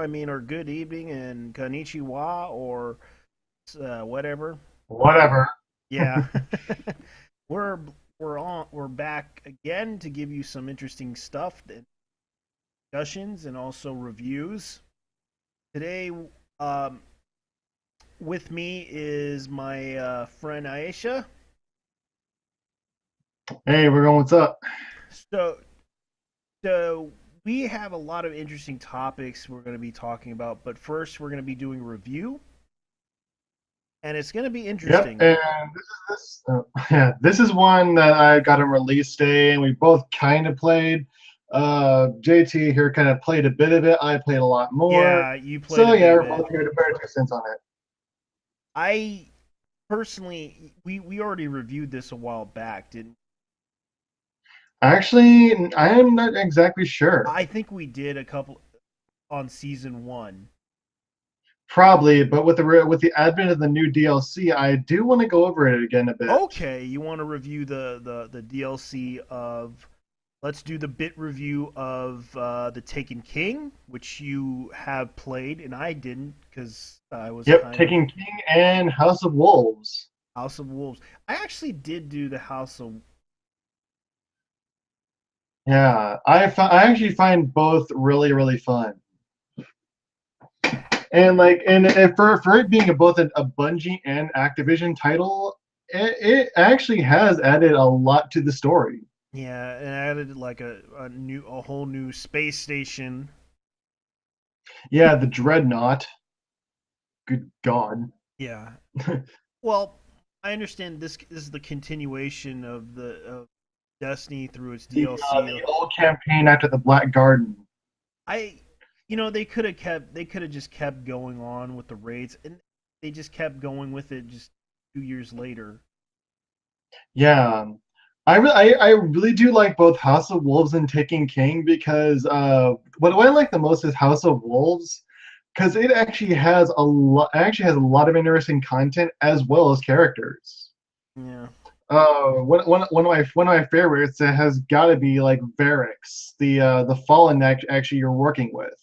I mean, or good evening and konnichiwa or whatever. Whatever. Yeah, we're we're back again to give you some interesting stuff, and discussions, and also reviews. Today, um, with me is my friend Aisha. Hey, we're going, what's up? So, so we have a lot of interesting topics we're going to be talking about, but first we're going to be doing a review, and it's going to be Yep, interesting. and yeah, this is one that I got on release day, and we both kind of played. JT here kind of played a bit of it. I played a lot more. Yeah, you played So a yeah, bit of we're it. both here to bear 2 cents on it. I personally, we already reviewed this a while back, didn't? Actually, I am not exactly sure. I think we did a couple on season one. Probably, but with the advent of the new DLC, I do want to go over it again a bit. Okay, you want to review the DLC of? Let's do the bit review of the Taken King, which you have played and I didn't because I was Yep, kind of Taking King and House of Wolves. House of Wolves. I actually did do the House of. Yeah, I actually find both really really fun. And for it being both a Bungie and Activision title, it actually has added a lot to the story. Yeah, and added like a whole new space station. Yeah, the Dreadnought. Good God. Yeah. Well, I understand this is the continuation of the of Destiny through its DLC. The old campaign after the Black Garden. I, they could have just kept going on with the raids, and they just kept going with it just 2 years later. Yeah, I really do like both House of Wolves and Taking King because what I like the most is House of Wolves because it actually has a lot of interesting content as well as characters. Yeah. One of my favorites has got to be like Varix, the Fallen actually you're working with.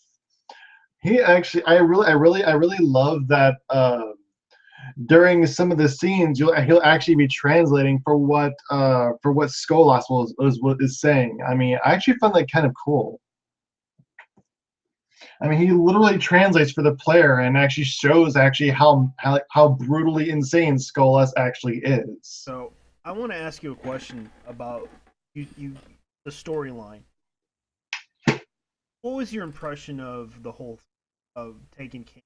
He actually, I really love that. During some of the scenes, he'll actually be translating for what Skolas is saying. I mean, I actually found that kind of cool. I mean, he literally translates for the player and actually shows actually how brutally insane Skolas actually is. So I want to ask you a question about you the storyline. What was your impression of the whole of Taken King?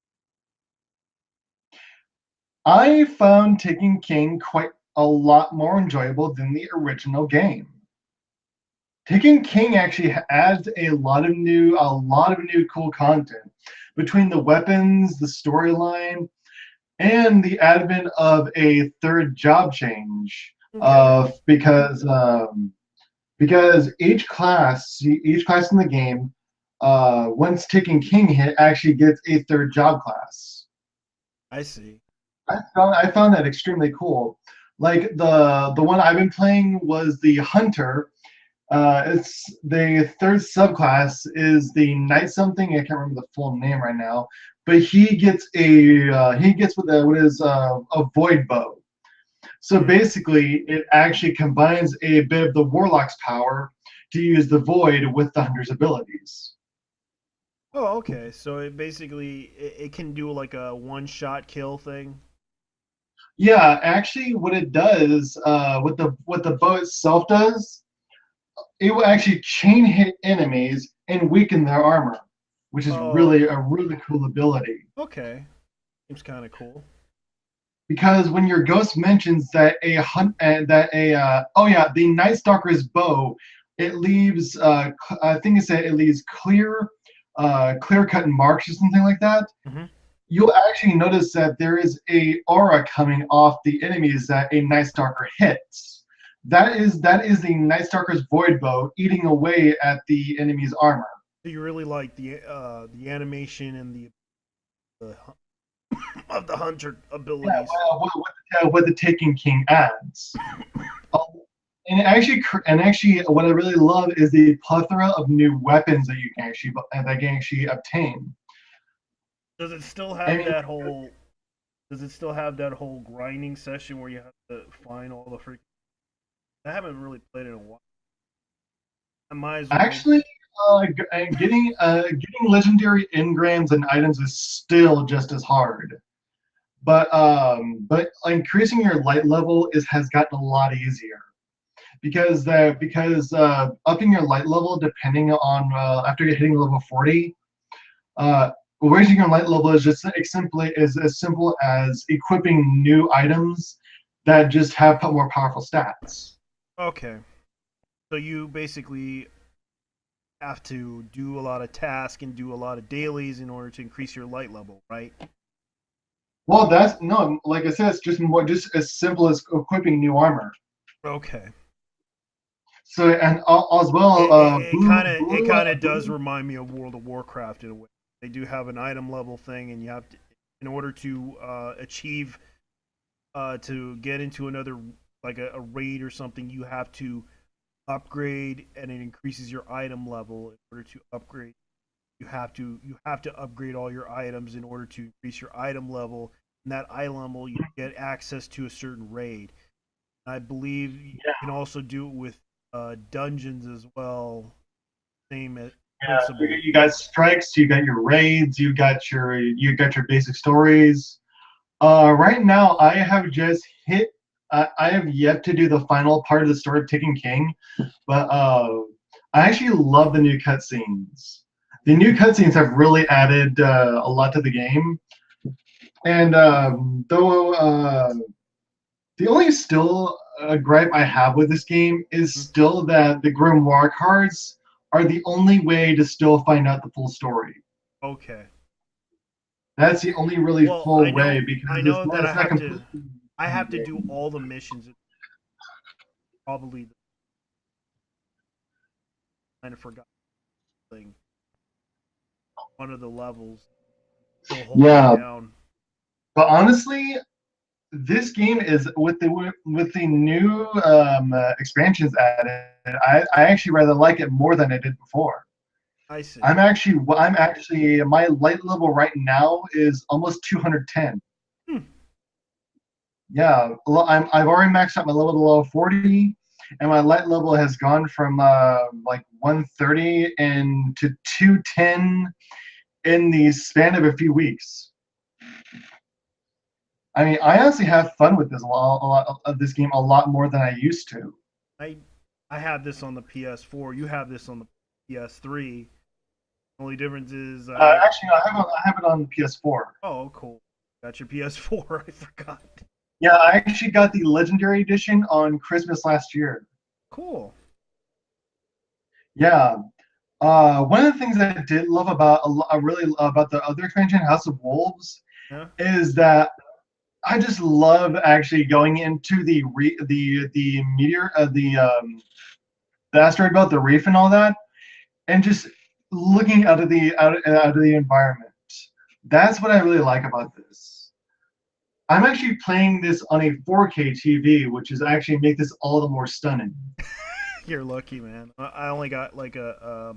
I found Taking King quite a lot more enjoyable than the original game. Taking King actually adds a lot of new cool content between the weapons, the storyline, and the advent of a third job change. Okay. Because each class in the game, once Taking King hit, actually gets a third job class. I see. I found that extremely cool. Like the one I've been playing was the Hunter. It's the third subclass is the Knight something. I can't remember the full name right now, but he gets what is a Void Bow. So Mm. basically, it actually combines a bit of the Warlock's power to use the Void with the Hunter's abilities. Oh, okay. So it can do like a one shot kill thing. Yeah, actually, what it does, what the bow itself does, it will actually chain hit enemies and weaken their armor, which is Oh, a really cool ability. okay. Seems kind of cool. Because when your ghost mentions that a hunt that a oh yeah, the Night Stalker's bow, it leaves I think it said it leaves clear cut marks or something like that. Hmm. You'll actually notice that there is a aura coming off the enemies that a Night Stalker hits. That is the Night Stalker's void bow eating away at the enemy's armor. So you really like the animation and the of the hunter Yeah, abilities. well, what the Taken King adds. Oh, and actually, what I really love is the plethora of new weapons that you can actually obtain. Does it still have And that whole? Does it still have that whole grinding session where you have to find all the freaking? I haven't really played it in a while. I might as well. actually, getting legendary engrams and items is still just as hard. But increasing your light level is has gotten a lot easier because upping your light level depending on after you're hitting level 40, uh, raising your light level is just simply is as simple as equipping new items that just have more powerful stats. Okay, so you basically have to do a lot of tasks and do a lot of dailies in order to increase your light level, right? Well, that's no, like I said, it's just as simple as equipping new armor. Okay. So and as well, It kind of does remind me of World of Warcraft in a way. They do have an item level thing, and you have to, in order to achieve to get into another like a raid or something, you have to upgrade, and it increases your item level. In order to upgrade, you have to upgrade all your items in order to increase your item level. And that item level, you get access to a certain raid. I believe you can also do it with dungeons as well. Same principle. you got strikes, you got your raids, you got your basic stories. Right now, I have just hit. I have yet to do the final part of the story of Taken King, but I actually love the new cutscenes. The new cutscenes have really added a lot to the game, and though the only still gripe I have with this game is Mhm. still that the Grimoire cards are the only way to still find out the full story. Okay. That's the only really Well, full way because I it's know not that it's not completely I in have the to do game. all the missions. Probably kind of forgot thing. One of the levels still holding me Yeah, down. but honestly, this game is with the new expansions added. I actually rather like it more than I did before. I see. I'm actually my light level right now is almost 210. Hmm. Yeah, I've already maxed out my level to level 40, and my light level has gone from like 130 and to 210 in the span of a few weeks. I mean, I honestly have fun with this a lot of this game a lot more than I used to. I I have this on the PS4. You have this on the PS3. Only difference is Actually, no, I have it on PS4. oh cool. Got your PS4. I forgot. Yeah, I actually got the Legendary Edition on Christmas last year. Cool. Yeah. One of the things that I did love really about the other expansion, House of Wolves, Yeah. is that I just love actually going into the meteor the asteroid belt, the reef, and all that, and just looking out of the environment. That's what I really like about this. I'm actually playing this on a 4K TV, which is actually make this all the more stunning. You're lucky, man. I only got like a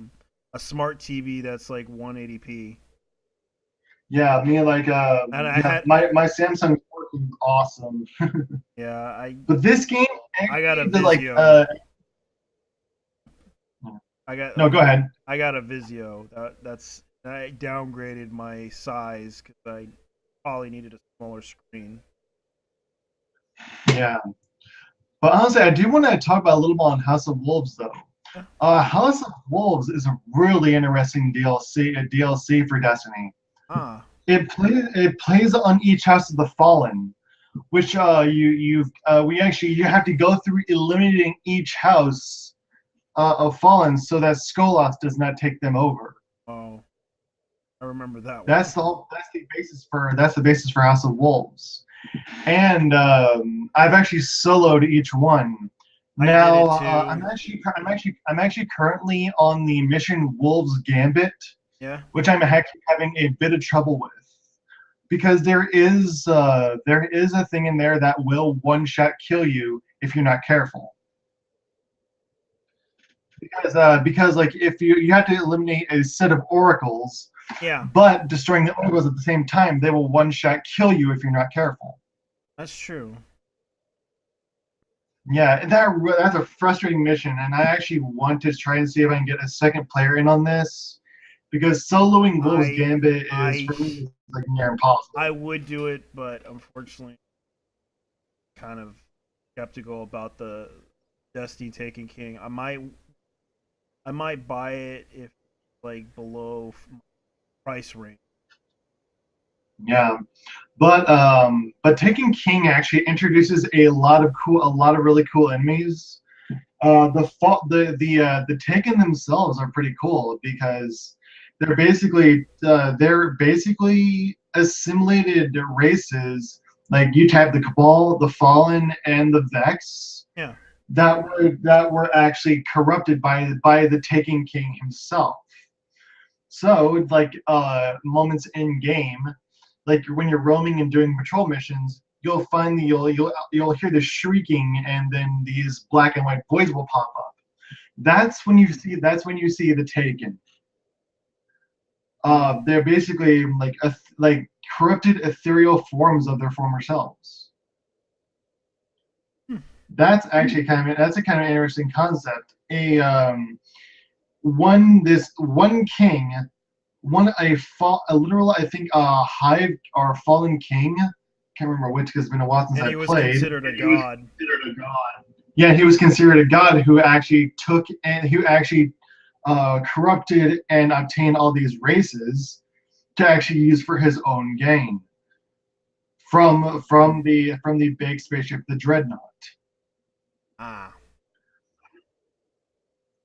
smart TV that's like 180p. Yeah, me like And I yeah, had my Samsung 4K is awesome, yeah, but this game I got a actually Vizio. I got no, go ahead. I got a Vizio. I downgraded my size because I probably needed a smaller screen. Yeah, but honestly, I do want to talk about a little more on House of Wolves though. Yeah. House of Wolves is a really interesting DLC for Destiny. Ah, It plays on each House of the Fallen, which you have to go through eliminating each house of Fallen so that Skolas does not take them over. oh, I remember that one. That's the basis for House of Wolves, and I've actually soloed each one. I did Now it too. I'm actually currently on the mission Wolves Gambit, Yeah. which I'm actually having a bit of trouble with because there is a thing in there that will one shot kill you if you're not careful. because like if you have to eliminate a set of oracles, Yeah, but destroying the oracles at the same time, they will one shot kill you if you're not careful. that's true. Yeah, and that's a frustrating mission, and I actually want to try and see if I can get a second player in on this, because soloing Wolves I Gambit is I for me like near impossible. I would do it, but unfortunately, kind of skeptical about the Destiny Taken King. I might buy it if like below price range. Yeah, but Taken King actually introduces a lot of really cool enemies. The Taken themselves are pretty cool because they're basically assimilated races. Like you type the Cabal, the Fallen, and the Vex Yeah. that were actually corrupted by the Taken King himself. So like moments in game, like when you're roaming and doing patrol missions, you'll hear the shrieking, and then these black and white voids will pop up. That's when you see the Taken. They're basically like corrupted ethereal forms of their former selves. Hmm. That's a kind of interesting concept. One king, a literal, I think, hive or fallen king. Can't remember which because it's been a while since And I he was played. considered a god. Yeah, he was considered a god who actually corrupted and obtained all these races to actually use for his own gain from the big spaceship, the Dreadnought. Ah.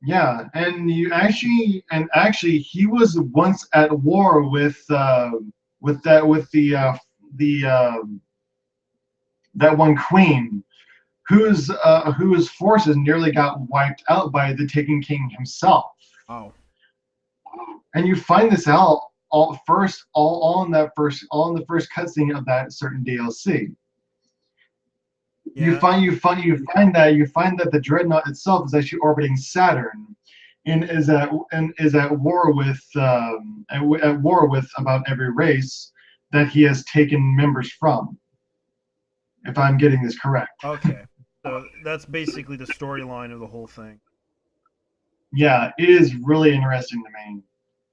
Yeah, and actually he was once at war with that one queen whose forces nearly got wiped out by the Taken King himself. Oh. And you find this out all in the first cutscene of that certain DLC. You Yeah. find you find you find that you find that the dreadnought itself is actually orbiting Saturn, and is at war with about every race that he has taken members from. If I'm getting this correct. Okay. So that's basically the storyline of the whole thing. Yeah, it is really interesting to me.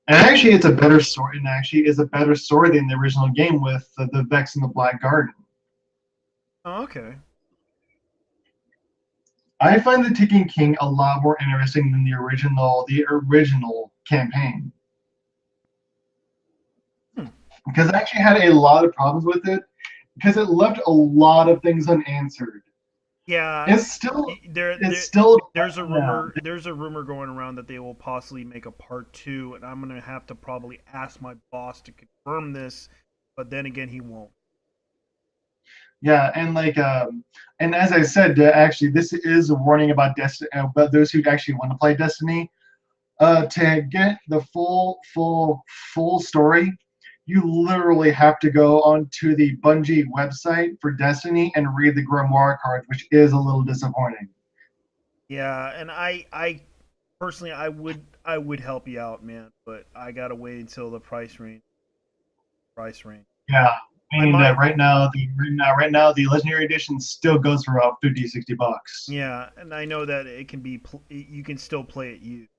And actually, it's a better story. And actually, is a better story than the original game with the Vex and the Black Garden. Oh, okay. I find the Taken King a lot more interesting than the original campaign, Hmm. because I actually had a lot of problems with it because it left a lot of things unanswered. Yeah. It's still There, it's there, still there's a yeah. rumor. There's a rumor going around that they will possibly make a part two, and I'm gonna have to probably ask my boss to confirm this. But then again, he won't. Yeah, and as I said, actually, this is a warning about Destiny, about those who actually want to play Destiny. To get the full story, you literally have to go onto the Bungie website for Destiny and read the Grimoire cards, which is a little disappointing. Yeah, and I personally, I would help you out, man, but I gotta wait until the price range. Price range. Yeah, I and might. right now the Legendary Edition still goes for about 50-60 bucks. Yeah, and I know that it can be. You can still play it used.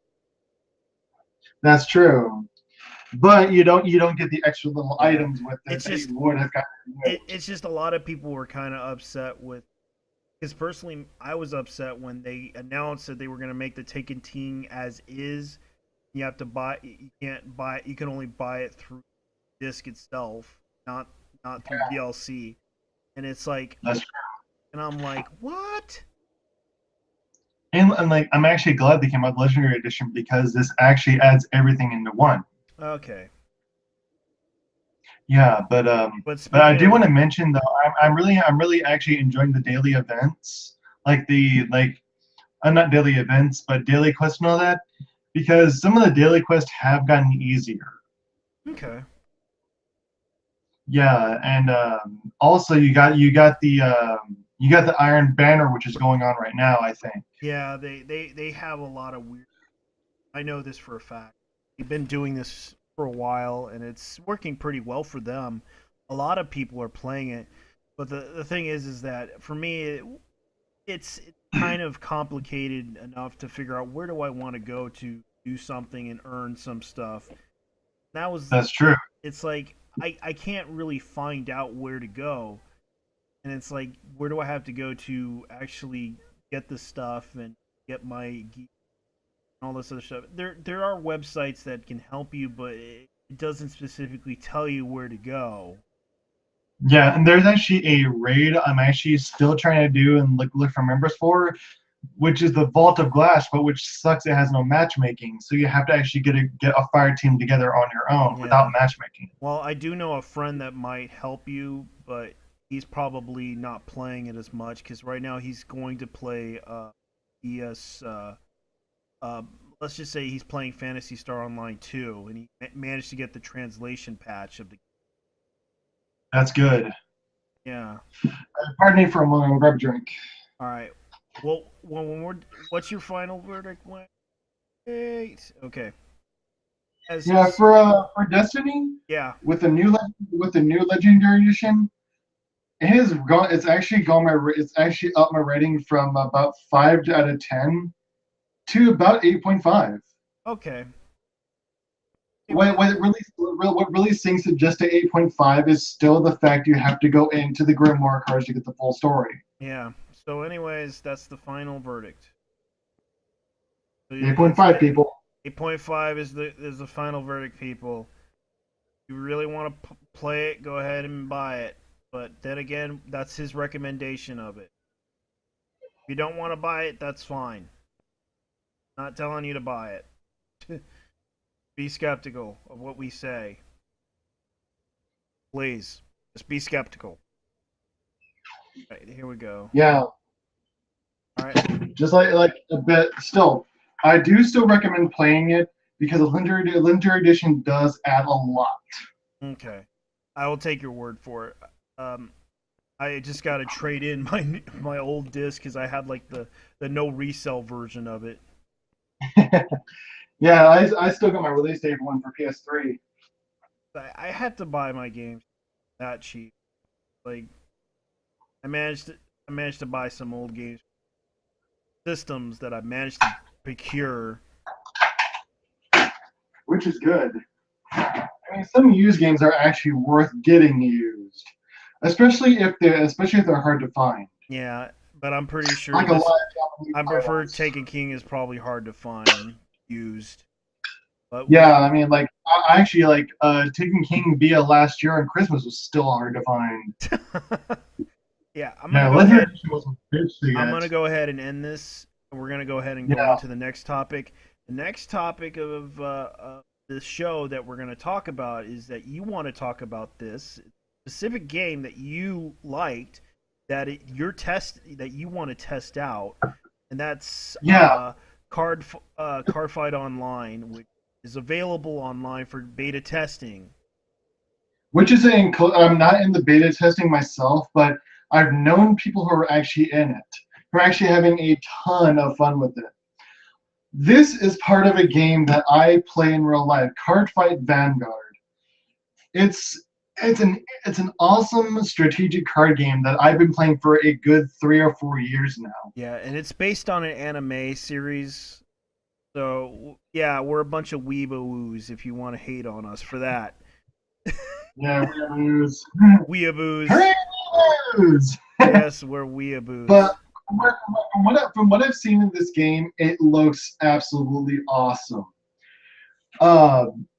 That's true, but you don't get the extra little Yeah, items with it it's that you just would have gotten with. it's just a lot of people were kind of upset with. Because personally, I was upset when they announced that they were going to make the Taken King as is. You have to buy. You can't buy. You can only buy it through disc itself, not through DLC. And it's like, That's and I'm like, what? and like I'm actually glad they came out with Legendary Edition because this actually adds everything into one. Okay. Yeah, But but I speaking do of, want to mention though, I'm really actually enjoying the daily events, not daily events, but daily quests and all that, because some of the daily quests have gotten easier. okay. Yeah, and also you got the Iron Banner, which is going on right now, I think. Yeah, they have a lot of weird. I know this for a fact. They've been doing this for a while, and it's working pretty well for them. A lot of people are playing it, but the thing is that for me, it's kind of complicated enough to figure out where do I want to go to do something and earn some stuff. That was That's true. it's like I can't really find out where to go, and it's like where do I have to go to actually get the stuff and get my gear and all this other stuff. There are websites that can help you, but it doesn't specifically tell you where to go. Yeah, and there's actually a raid I'm actually still trying to do and look for members for, which is the Vault of Glass, but which sucks it has no matchmaking. So you have to actually get a fire team together on your own without Yeah. matchmaking. Well, I do know a friend that might help you, but he's probably not playing it as much because right now he's going to play ES. Uh, let's just say he's playing Fantasy Star Online 2, and he managed to get the translation patch of the. That's good. Yeah. Pardon me for a moment. I'll grab a drink. All right. Well, when we're, what's your final verdict? Wait. Okay. As Yeah, his, for Destiny yeah. with the new Legendary Edition, it's actually it's actually up my rating from about 5 out of 10 to about 8.5. Okay. What really sinks it just to 8.5 is still the fact you have to go into the Grimoire cards to get the full story. Yeah. So, anyways, that's the final verdict. So it's 8.5 people. 8.5 is the final verdict, people. If you really want to play it, go ahead and buy it. But then again, that's his recommendation of it. If you don't want to buy it, that's fine. Not telling you to buy it. Be skeptical of what we say. Please, just be skeptical. All right, here we go. Yeah, All right. just like a bit. Still, I do still recommend playing it because the Legendary Edition does add a lot. Okay. I will take your word for it. Um, I just got to trade in my old disc because I had like the no resell version of it. Yeah, I still got my release date one for PS3. I had to buy my games that cheap. Like I managed to buy some old games systems that I managed to procure. Which is good. I mean, some used games are actually worth getting used, especially if they're hard to find. Yeah, but I'm pretty sure Like a lot this. of Japanese I prefer titles. Taken King is probably hard to find used, but Yeah, I mean, like I actually like Taken King via last year and Christmas was still hard to find. yeah, I'm gonna Yeah, go Legendary ahead. Edition was a bitch to I'm get. gonna go ahead and end this. We're gonna go ahead and go Yeah, on to the next topic. The next topic of the show that we're gonna talk about is that you want to talk about this specific game that you liked your test that you want to test out, and that's yeah. Card Fight Online, which is available online for beta testing. Which is I'm not in the beta testing myself, but I've known people who are actually in it, who are actually having a ton of fun with it. This is part of a game that I play in real life, Card Fight Vanguard. It's it's an awesome strategic card game that I've been playing for a good 3 or 4 years now. Yeah, and it's based on an anime series. So yeah, we're a bunch of weeaboos if you want to hate on us for that. Yeah, weeaboos. Weeaboos. Hooray, weeaboos! Yes, we're weeaboos. But from what I've seen in this game, it looks absolutely awesome.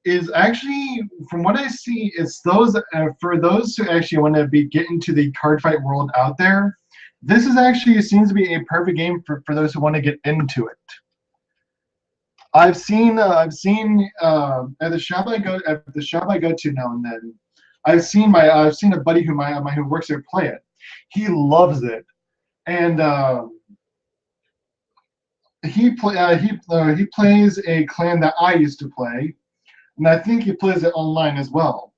Is actually from what I see, it's those for those who actually want to be get into the card fight world out there. This is actually seems to be a perfect game for those who want to get into it. I've seen at the shop I go to now and then. I've seen a buddy who works there play it. He loves it, and he plays a clan that I used to play, and I think he plays it online as well.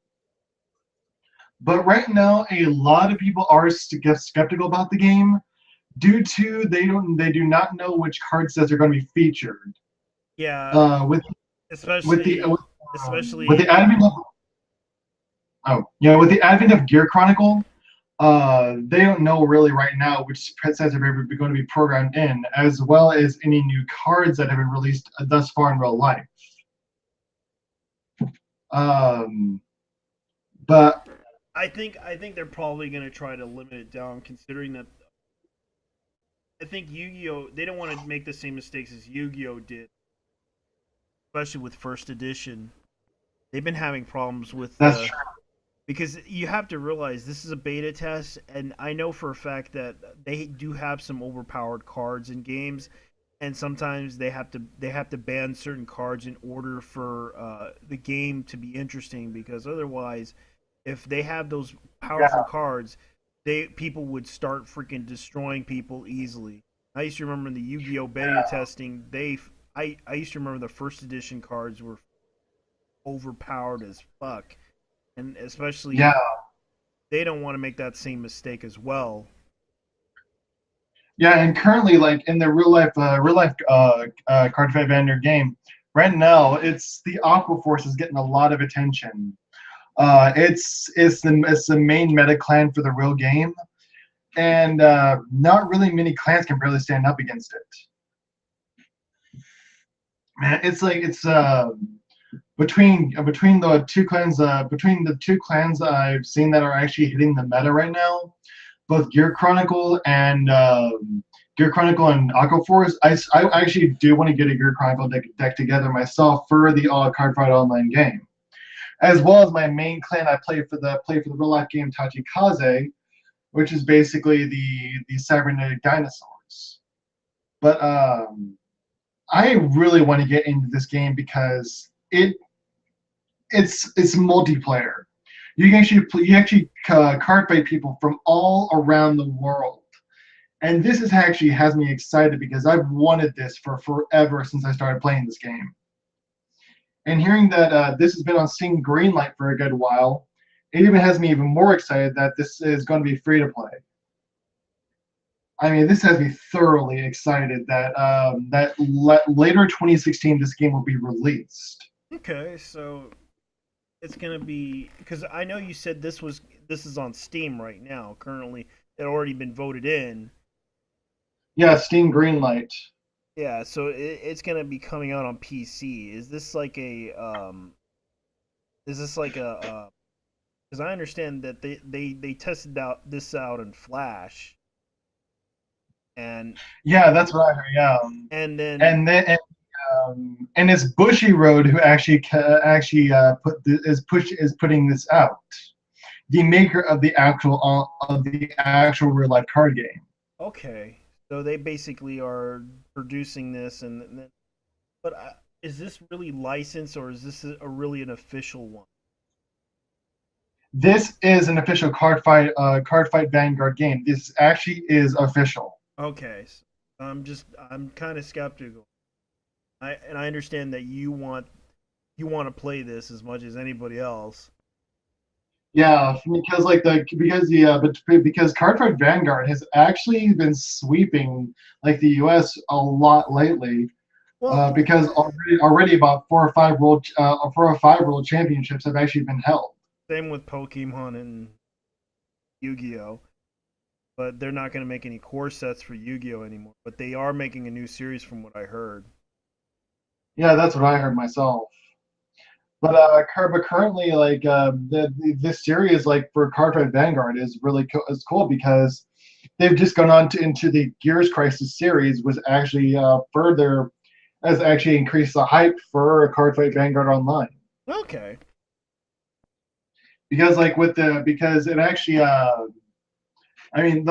But right now, a lot of people are skeptical about the game due to they do not know which card sets are going to be featured. Yeah, Uh, with with the especially with the especially advent of with the advent of Gear Chronicle, they don't know really right now which sets are going to be programmed in, as well as any new cards that have been released thus far in real life. Um, but I think they're probably going to try to limit it down, considering that I think Yu-Gi-Oh, they don't want to make the same mistakes as Yu-Gi-Oh did, especially with first edition. They've been having problems with that's true. because you have to realize this is a beta test, and I know for a fact that they do have some overpowered cards in games, and sometimes they have to ban certain cards in order for the game to be interesting. Because otherwise, if they have those powerful Yeah, cards, they people would start freaking destroying people easily. I used to remember in the Yu-Gi-Oh beta testing, I used to remember the first edition cards were overpowered as fuck, and yeah, especially they don't want to make that same mistake as well. yeah. And currently, like in the real life card fight Vanguard game, right now, it's the Aqua Force is getting a lot of attention. It's the main meta clan for the real game, and not really many clans can barely stand up against it. Man, it's like it's between the two clans I've seen that are actually hitting the meta right now, both Gear Chronicle and Aqua Force. I actually do want to get a Gear Chronicle deck together myself for the Card Fight Online game, as well as my main clan I play for the real life game Tachikaze, which is basically the cybernetic dinosaurs. But I really want to get into this game because it's multiplayer. You actually card fight people from all around the world, and this is actually has me excited because I've wanted this for forever since I started playing this game. And hearing that this has been on Steam Greenlight for a good while, it even has me even more excited that this is going to be free to play. I mean, this has me thoroughly excited that later 2016 this game will be released. Okay, so it's gonna be because I know you said this is on Steam right now. Currently, it already been voted in. Yeah, Steam Greenlight. Yeah, so it's gonna be coming out on PC. Is this like a because I understand that they tested out this out in Flash, and Yeah, that's what I heard. Yeah, and then and then and it's Bushy Road who actually is putting this out. The maker of the actual real life card game. okay, so they basically are producing this, but is this really licensed, or is this a really an official one? This is an official Card Fight Vanguard game. This actually is official. Okay, so I'm kind of skeptical. I understand that you want to play this as much as anybody else. Yeah, because because Card Fight Vanguard has actually been sweeping like the U.S. a lot lately. Well, Because already about 4 or 5 world championships have actually been held. same with Pokemon and Yu-Gi-Oh, but they're not going to make any core sets for Yu-Gi-Oh anymore. But they are making a new series, from what I heard. Yeah, that's what I heard myself. But currently, like this series, like for Card Fight Vanguard, is cool because they've just gone on into the Gears Crisis series, which actually further has actually increased the hype for Card Fight Vanguard Online. Okay. Because like with the because it actually I mean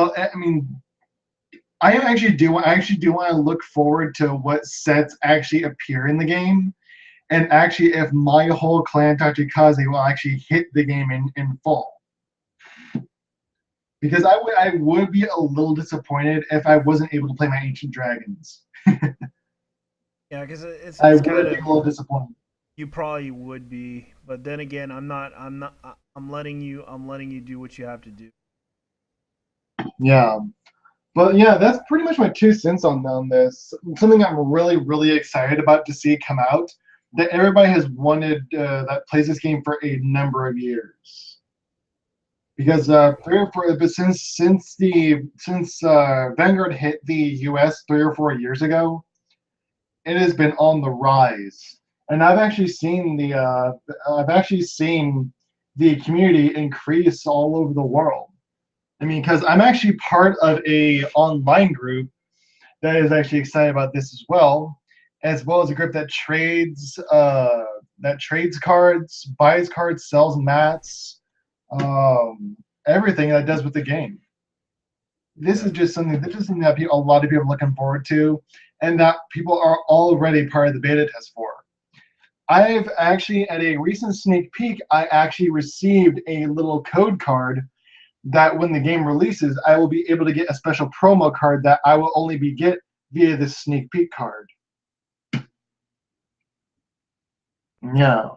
I actually do want to look forward to what sets actually appear in the game, and actually if my whole clan Tachikaze will actually hit the game in full. Because I would be a little disappointed if I wasn't able to play my Ancient Dragons. Yeah, because I it's would kind be of a little disappointed. you probably would be, but then again, I'm not. I'm letting you do what you have to do. Yeah. But yeah, that's pretty much my 2 cents on this. Something I'm really, really excited about to see come out that everybody has wanted that plays this game for a number of years. Because 3 or 4, but since Vanguard hit the U.S. 3 or 4 years ago, it has been on the rise. And I've actually seen the community increase all over the world. I mean, because I'm actually part of a online group that is actually excited about this as well as a group that trades cards, buys cards, sells mats, um, everything that does with the game. This Yeah. is just something. This is something that a lot of people are looking forward to, and that people are already part of the beta test for. I've actually, at a recent sneak peek, I actually received a little code card that when the game releases, I will be able to get a special promo card that I will only be get via this sneak peek card. Yeah.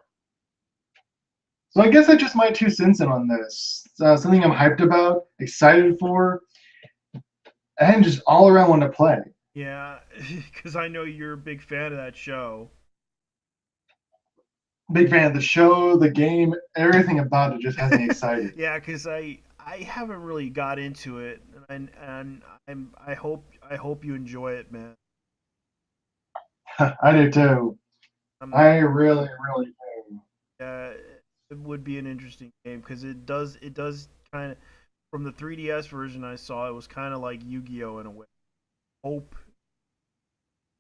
So I guess that's just my 2 cents in on this. Something I'm hyped about, excited for, and just all around want to play. Yeah, because I know you're a big fan of that show. Big fan of the show, the game, everything about it just has me excited. Yeah, because I haven't really got into it, and I hope you enjoy it, man. I do too. Um, I really, really do. yeah, it would be an interesting game because it does kind of from the 3DS version I saw, it was kind of like Yu-Gi-Oh in a way. Hope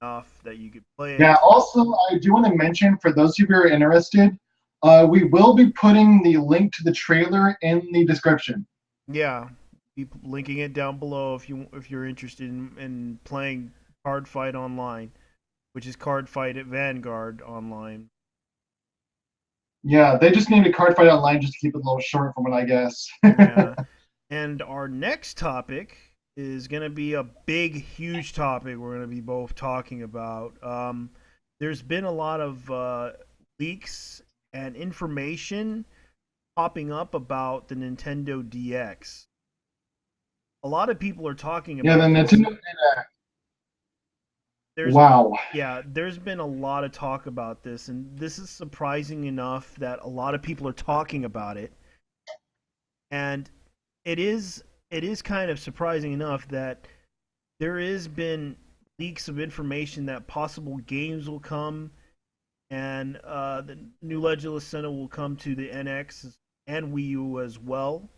enough that you could play Yeah, it. also, I do want to mention for those of you who are interested, we will be putting the link to the trailer in the description. Yeah, be linking it down below if you're interested in playing Card Fight Online, which is Card Fight at Vanguard Online. Yeah, they just named it Card Fight Online just to keep it a little short from it, I guess. Yeah. And our next topic is going to be a big, huge topic we're going to be both talking about. There's been a lot of leaks and information popping up about the Nintendo DX. A lot of people are talking Yeah, the about this. Nintendo. There's Wow. Yeah, there's been a lot of talk about this, and this is surprising enough that a lot of people are talking about it. And it is it is kind of surprising enough that there has been leaks of information that possible games will come, and the new Legend of Zelda will come to the NX and Wii U as well.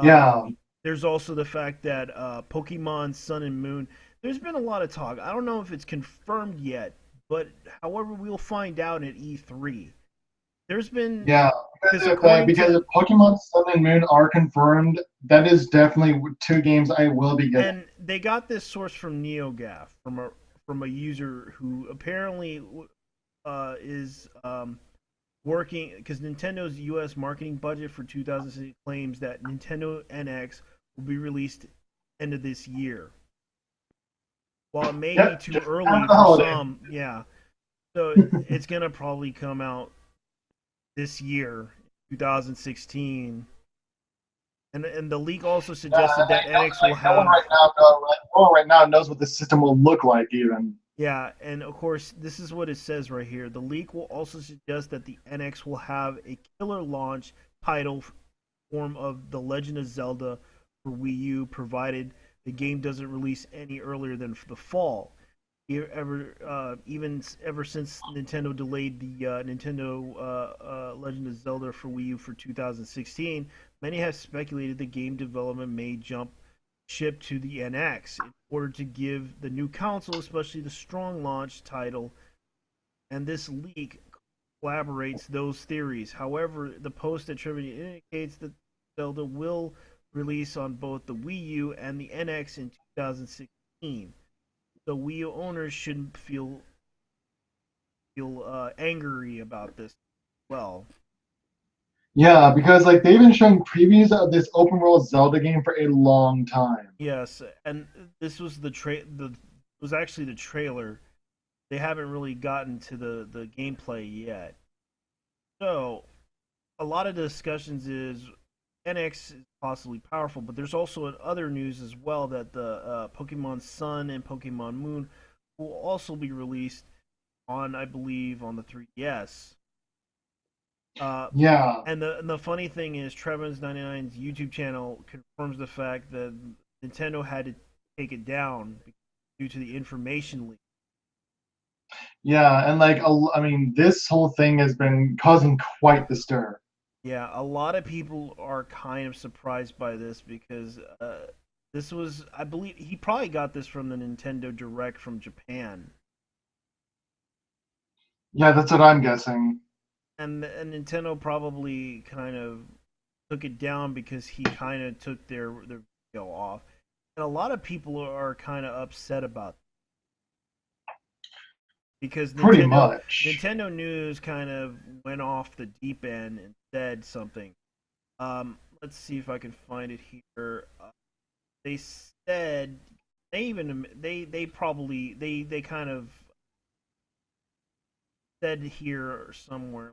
Yeah. There's also the fact that Pokemon Sun and Moon. There's been a lot of talk. I don't know if it's confirmed yet, but however, we'll find out at E3. There's been Yeah. because according Because to if Pokemon Sun and Moon are confirmed, that is definitely 2 games I will be getting. and they got this source from NeoGAF from a user who apparently is working because Nintendo's U.S. marketing budget for 2006 claims that Nintendo NX will be released end of this year. While it may be Yep, too just early after the for holiday. some, yeah. So it's gonna probably come out this year, 2016. And the leak also suggested that NX will No one have right now, no one right now knows what the system will look like even. yeah, and of course, this is what it says right here. The leak will also suggest that the NX will have a killer launch title form of The Legend of Zelda for Wii U, provided the game doesn't release any earlier than the fall. Even ever since Nintendo delayed the Nintendo Legend of Zelda for Wii U for 2016, many have speculated the game development may jump ship to the NX in order to give the new console, especially the strong launch title. And this leak collaborates those theories. However, the post attributed indicates that Zelda will release on both the Wii U and the NX in 2016. So Wii U owners shouldn't feel angry about this. Well, Yeah, because like they've been showing previews of this open world Zelda game for a long time. yes, and this was the was actually the trailer. They haven't really gotten to the gameplay yet. So a lot of discussions is NX is possibly powerful, but there's also other news as well that the Pokemon Sun and Pokemon Moon will also be released on, I believe, on the 3DS. Uh, Yeah, and the funny thing is, Trevins99's YouTube channel confirms the fact that Nintendo had to take it down due to the information leak. yeah, and like I mean, this whole thing has been causing quite the stir. Yeah, a lot of people are kind of surprised by this because this was, I believe, he probably got this from the Nintendo Direct from Japan, Yeah, that's what I'm guessing. and Nintendo probably kind of took it down because he kind of took their video off, and a lot of people are kind of upset about it because Pretty Nintendo much. Nintendo News kind of went off the deep end and said something. Let's see if I can find it here. They said they probably they kind of said here somewhere.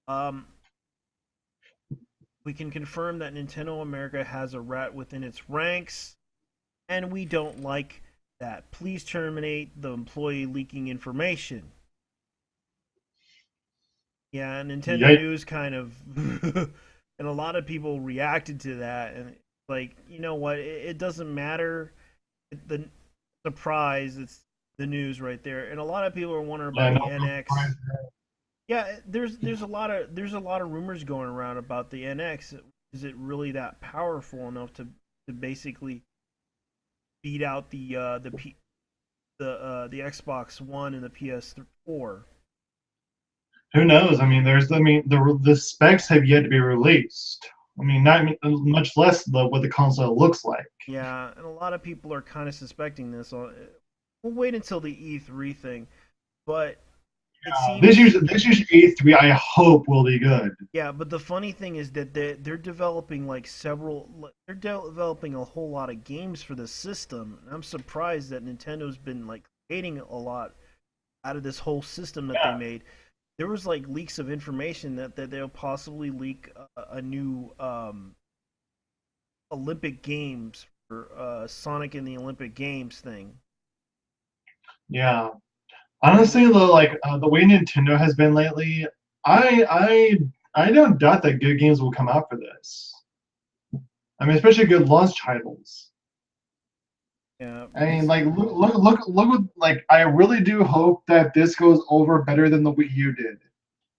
Um, we can confirm that Nintendo America has a rat within its ranks, and we don't like that. Please terminate the employee leaking information. Yeah, Nintendo Yikes. News kind of, and a lot of people reacted to that, and like, you know what? It doesn't matter. The surprise, it's the news right there, and a lot of people are wondering Yeah, about no the NX. surprise. Yeah, there's a lot of rumors going around about the NX. Is it really that powerful enough to basically beat out the Xbox One and the PS4? Who knows? I mean, the specs have yet to be released. I mean, not much less what the console looks like. Yeah, and a lot of people are kind of suspecting this. We'll wait until the E3 thing, but it seems This year's E3, I hope will be good. yeah. But the funny thing is that they're developing like they're developing a whole lot of games for the system. And I'm surprised that Nintendo's been like creating a lot out of this whole system that they Yeah, made. There was like leaks of information that they'll possibly leak a new Olympic Games for Sonic in the Olympic Games thing. yeah. And Honestly, the way Nintendo has been lately, I I don't doubt that good games will come out for this. I mean, especially good launch titles. yeah, I mean, because like look what like I really do hope that this goes over better than the Wii U did.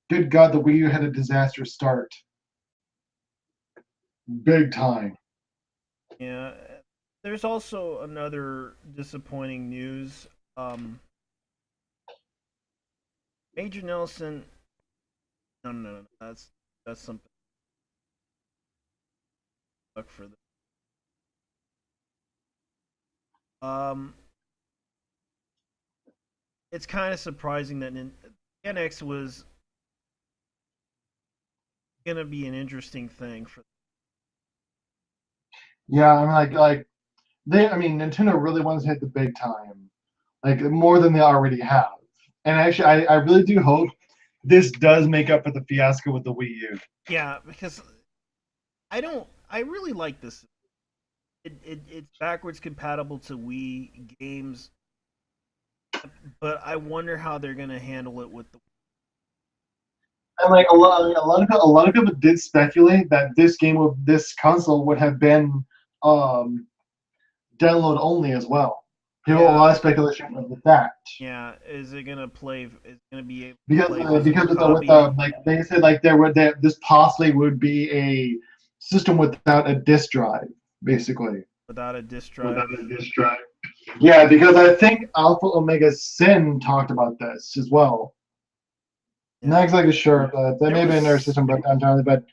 Good God, the Wii U had a disaster start, big time. yeah, there's also another disappointing news. Um, Major Nelson. No, no, no, no, that's something. Look for this. Um, it's kind of surprising that NX was gonna be an interesting thing for. Yeah, I mean, I mean, Nintendo really wants to hit the big time, like more than they already have. And actually, I really do hope this does make up for the fiasco with the Wii U. Yeah, because I really like this. It's backwards compatible to Wii games, but I wonder how they're gonna handle it with the. And like a lot of people did speculate that this console would have been um, download only as well. People a Yeah, lot of speculation with that yeah. Is it gonna play? Is it gonna be able to because play physical with copy the like they said like there would that this possibly would be a system without a disk drive basically. without a disc Without drive? a disk drive. Yeah, because I think Alpha Omega Sin talked about this as well. Yeah, Not exactly sure, but that there may have been their was. system, but entirely. But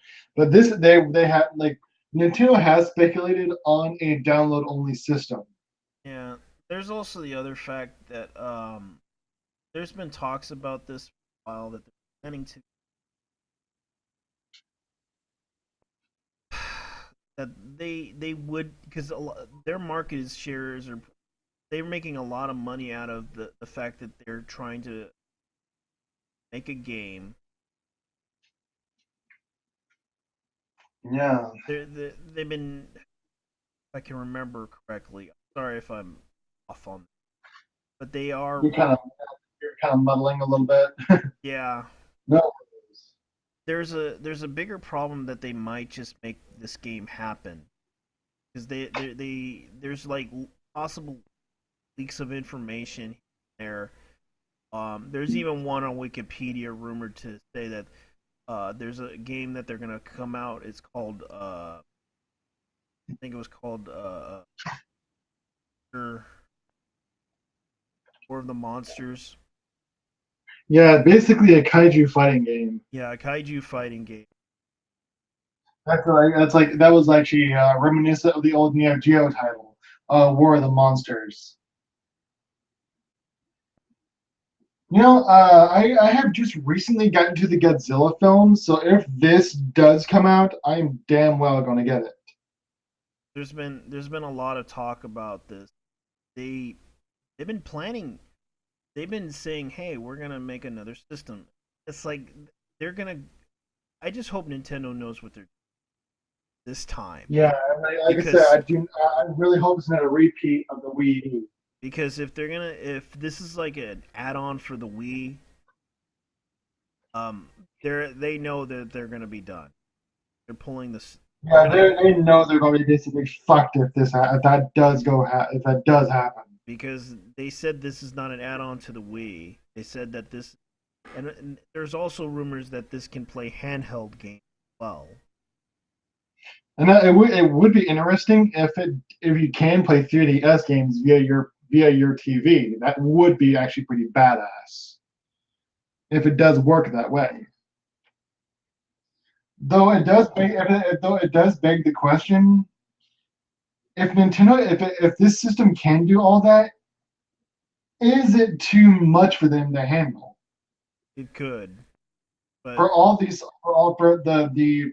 this they have like Nintendo has speculated on a download only system. Yeah, there's also the other fact that there's been talks about this for a while that they're planning to that they would because their market shares are they're making a lot of money out of the fact that they're trying to make a game Yeah, they've been, if I can remember correctly. Sorry if I'm off on, but they are. you kind of you're kind of muddling a little bit. Yeah, No. there's a bigger problem that they might just make this game happen because there's like possible leaks of information there. There's even one on Wikipedia rumored to say that there's a game that they're gonna come out. It's called I think it was called War of the Monsters. Yeah, basically a kaiju fighting game. Yeah, a kaiju fighting game. That was actually reminiscent of the old Neo Geo title, War of the Monsters. I have just recently gotten to the Godzilla film, so if this does come out, I'm damn well going to get it. There's been a lot of talk about this. They they've been planning. They've been saying, "Hey, we're gonna make another system." It's like they're gonna. I just hope Nintendo knows what they're doing this time Yeah, like I said, because I really hope it's not a repeat of the Wii U. if this is like an add-on for the Wii, they know that they're gonna be done. They're pulling this. They're Yeah, gonna they know they're going to be basically fucked if that does if that does happen. because they said this is not an add-on to the Wii. They said that this, and there's also rumors that this can play handheld games as well. And it would be interesting if you can play 3DS games via your TV. That would be actually pretty badass if it does work that way. Though it does beg the question: if this system can do all that, is it too much for them to handle? It could, but For all these, for all for the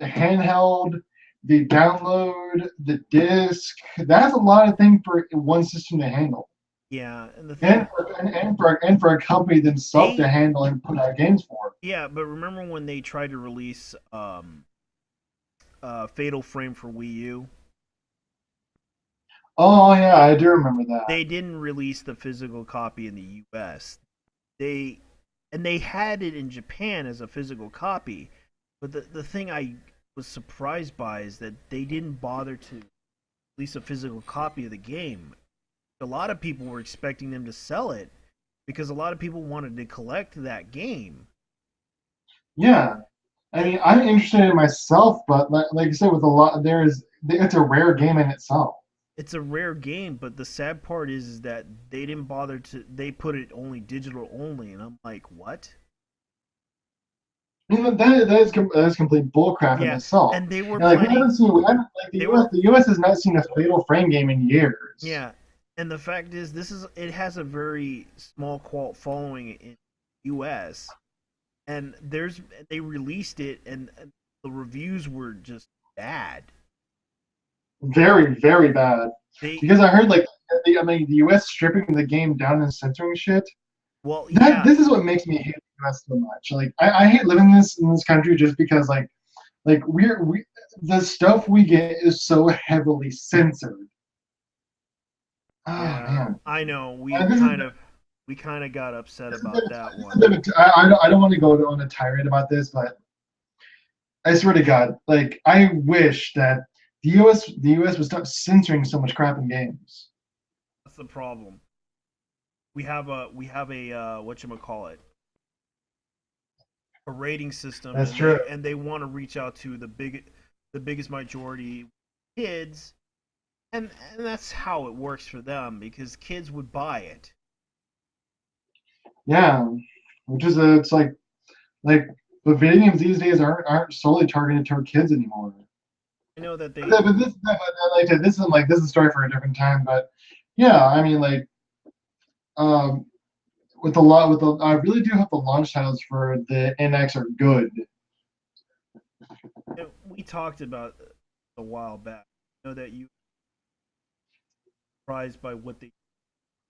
handheld, the download, the disc. That's a lot of things for one system to handle, yeah, and the thing and for a company themselves to they handle and put out games for. yeah, but remember when they tried to release Fatal Frame for Wii U? Oh yeah, I do remember that. They didn't release the physical copy in the U.S. They and they had it in Japan as a physical copy, but the thing I was surprised by is that they didn't bother to release a physical copy of the game. A lot of people were expecting them to sell it because a lot of people wanted to collect that game. Yeah, I And mean, I'm interested in myself, but like I said, with a lot, it's a rare game in itself. it's a rare game, but the sad part is that they didn't bother to. They put it only digital only, and I'm like, what? I mean, that is complete bullcrap in Yeah, itself. and they were And like planning. we haven't like They were, The U.S. has not seen a Fatal Frame game in years. yeah, and the fact is, it has a very small cult following in U.S. and they released it, and the reviews were just bad. Very, very bad. They Because I heard the U.S. stripping the game down and censoring shit. well, That yeah, This is what makes me hate the U.S. so much. Like I hate living in this country just because we the stuff we get is so heavily censored. Oh yeah, man. I know. Uh, this is We kind of got upset this is a about bit that this is a one. bit of I don't want to go on a tirade about this, but I swear to God, like I wish that the U.S. would stop censoring so much crap in games. That's the problem. We have a what you call it, a rating system, That's and true. they want to reach out to the biggest majority kids, and that's how it works for them because kids would buy it. Yeah, which is it's like but video games these days aren't solely targeted toward kids anymore. I know that Like I said, this is a story for a different time. But yeah, I mean um, I really do hope the launch titles for the NX are good. we talked about a while back. I know that you were surprised by what they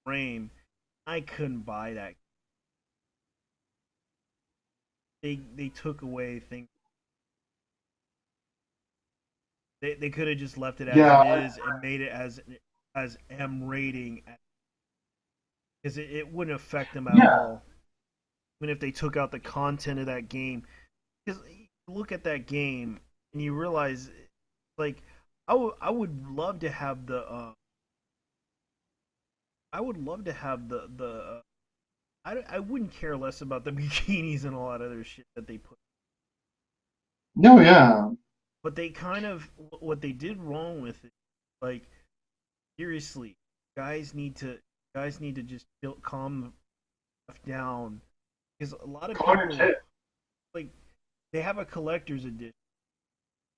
frame. I couldn't buy that. They took away things. They could have just left it as it Yeah, is and made it as M rating, because it wouldn't affect them at yeah, all. Even if they took out the content of that game, because you look at that game and you realize, like, I would love to have the I would love to have the I wouldn't care less about the bikinis and all that other shit that they put. no, yeah, But they kind of, what they did wrong with it, like, seriously, guys need to guys need to just calm stuff down, because a lot of corner people, tip. like, they have a collector's edition,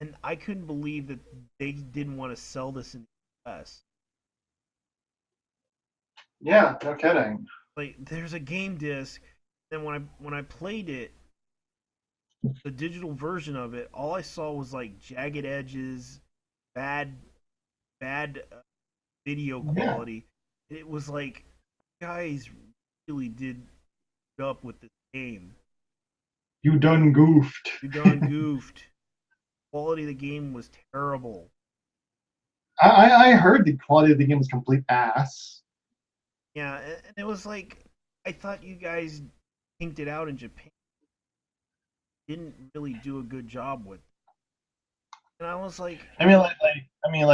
and I couldn't believe that they didn't want to sell this in the US. Yeah, no kidding. Like, there's a game disc, and when I played it, the digital version of it, all I saw was like jagged edges, bad bad video Yeah, quality. It was like, guys really did up with this game. you done goofed. You done goofed. Quality of the game was terrible. I heard the quality of the game was complete ass. Yeah, and it was like, I thought you guys inked it out in Japan. Didn't really do a good job with it. And I was like, I mean, I mean,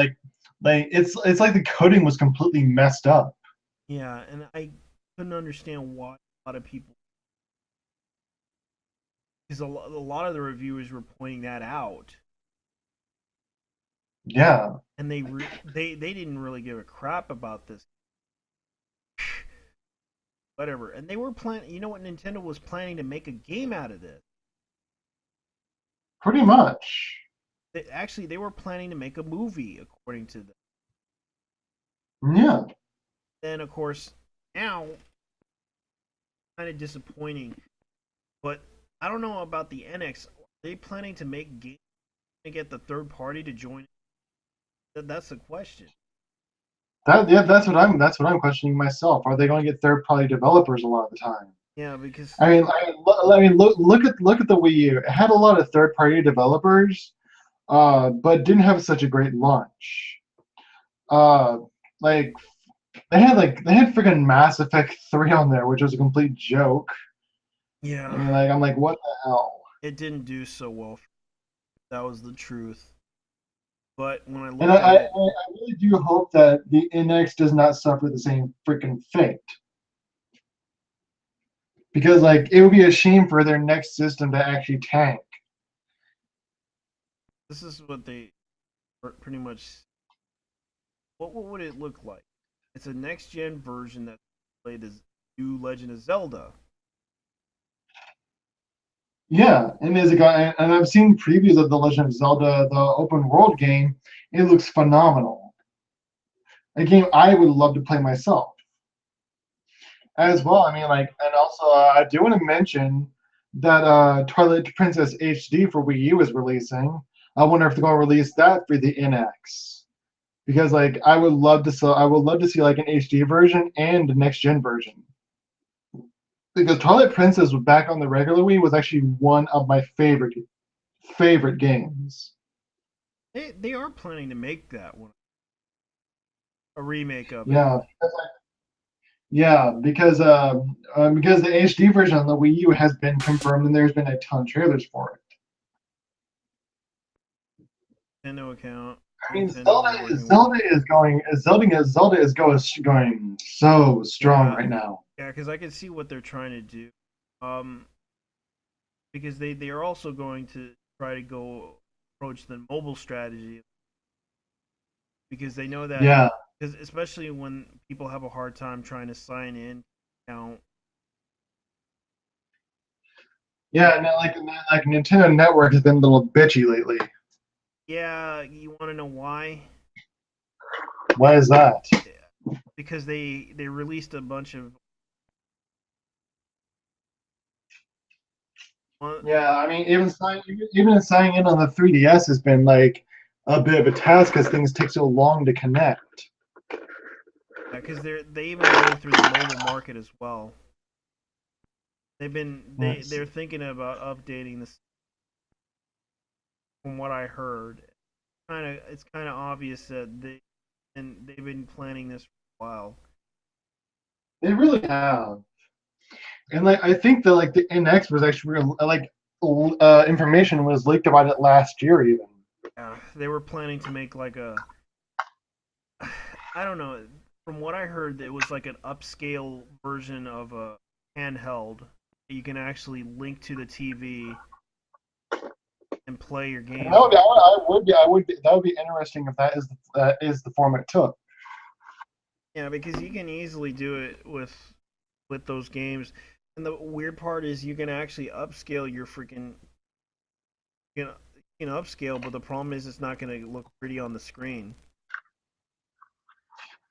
it's like the coding was completely messed up. yeah, and I couldn't understand why a lot of people, because a lot of the reviewers were pointing that out, Yeah, and they didn't really give a crap about this. Whatever, and they were planning. You know what? Nintendo was planning to make a game out of this. pretty much. Actually, they were planning to make a movie, according to them. Yeah, Then, of course, now, kind of disappointing. But I don't know about the NX. Are they planning to make games and get the third party to join? That's the question. that's what I'm questioning myself. Are they going to get third party developers a lot of the time? Yeah, because I mean, look at the Wii U. It had a lot of third party developers, but didn't have such a great launch. Uh, like they had freaking Mass Effect 3 on there, which was a complete joke. I yeah, mean, I'm like, what the hell? it didn't do so well. That was the truth. But when I And looked at it, I really do hope that the NX does not suffer the same freaking fate. Because like it would be a shame for their next system to actually tank. this is what they pretty much. What would it look like? It's a next gen version that played as new Legend of Zelda. Yeah, and there's a guy, and I've seen previews of the Legend of Zelda, the open world game. It looks phenomenal. A game I would love to play myself as well. I mean, like, and also I do want to mention that Twilight Princess HD for Wii U is releasing. I wonder if they're going to release that for the NX because like I would love to see like an HD version and a next gen version. Because Twilight Princess was back on the regular Wii was actually one of my favorite games. They are planning to make that one a remake of it. Yeah, yeah, because the HD version on the Wii U has been confirmed, and there's been a ton of trailers for it. Nintendo account. I mean, Nintendo working with. Zelda is going so strong Yeah, right now. yeah, because I can see what they're trying to do. Um, because they are also going to try to go approach the mobile strategy, because they know that, Yeah, because especially when people have a hard time trying to sign in, count. yeah, and like Nintendo Network has been a little bitchy lately. Yeah, you want to know why? Why is that? Because they released a bunch of. Well, Yeah, I mean, even signing in on the 3DS has been like a bit of a task because things take so long to connect. because they even go through the mobile market as well. Yes. They're thinking about updating this, from what I heard. it's kind of obvious that they've been planning this for a while. They really have. And like I think that like the NX was actually information was leaked about it last year even. Yeah, they were planning to make like a I don't know. From what I heard, it was like an upscale version of a handheld. You can actually link to the TV and play your And that games. would be, I would be, that would be interesting if that is the form it took. Yeah, because you can easily do it with those games. And the weird part is you can actually upscale your freaking you can upscale, but the problem is it's not going to look pretty on the screen.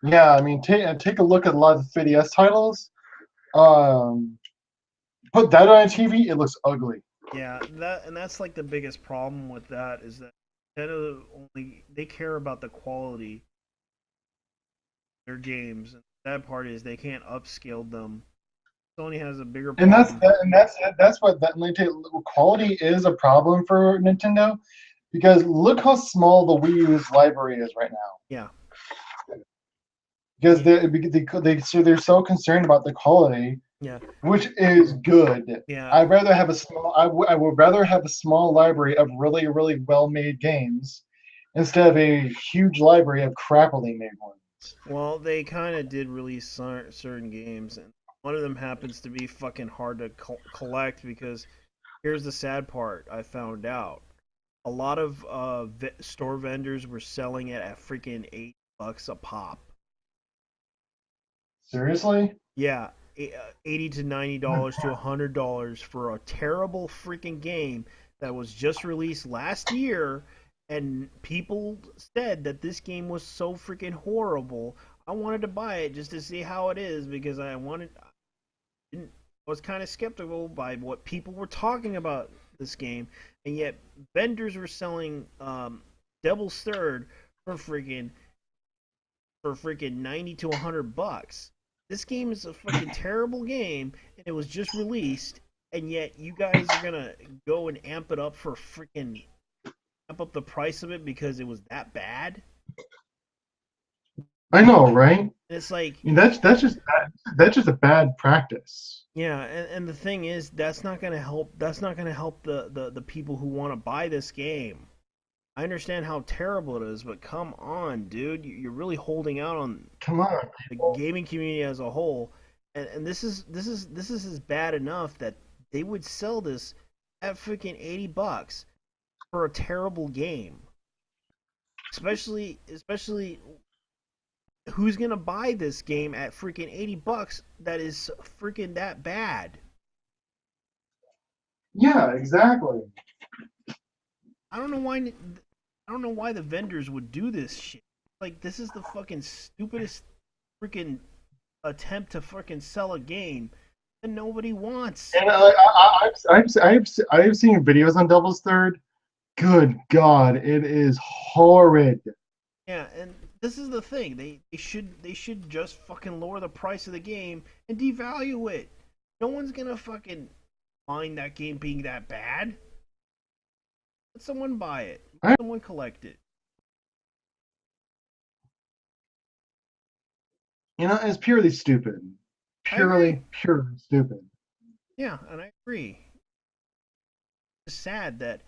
Yeah, I mean, take a look at a lot of the 3DS titles. Um, put that on a TV, it looks ugly. Yeah, that's like the biggest problem with that is that Nintendo only they care about the quality of their games. And that part is they can't upscale them. Sony has a bigger And that's problem. that, and that's what that quality is a problem for Nintendo, because look how small the Wii U's library is right now. Yeah, Because yeah, they're so concerned about the quality, yeah, which is good. yeah. I'd rather have a small. I would rather have a small library of really really well made games instead of a huge library of crappily made ones. Well, they kind of did release certain games, and one of them happens to be fucking hard to collect because here's the sad part. I found out a lot of store vendors were selling it at freaking $8 a pop. Seriously? Yeah, $80 to $90 to $100 for a terrible freaking game that was just released last year, and people said that this game was so freaking horrible. I wanted to buy it just to see how it is because I was kind of skeptical by what people were talking about this game, and yet vendors were selling Devil's Third for freaking 90 to $100. This game is a fucking terrible game, and it was just released, and yet you guys are gonna go and amp it up for freaking amp up the price of it because it was that bad. I know, right? I And it's like, mean, that's just a bad practice. yeah, and the thing is, that's not gonna help. That's not gonna help the people who want to buy this game. I understand how terrible it is, but come on, dude, you're really holding out on Come on, the people. gaming community as a whole, and this is as bad enough that they would sell this at freaking $80 for a terrible game. Especially who's gonna buy this game at freaking $80 that is freaking that bad? Yeah, exactly. I don't know why the vendors would do this shit. Like this is the fucking stupidest freaking attempt to freaking sell a game that nobody wants. And I've seen videos on Devil's Third. Good God, it is horrid. Yeah, and this is the thing. They should just fucking lower the price of the game and devalue it. No one's gonna fucking mind that game being that bad. Let someone buy it. Let I, someone collect it. it's purely stupid. I agree. Purely stupid. Yeah, and I agree. It's sad that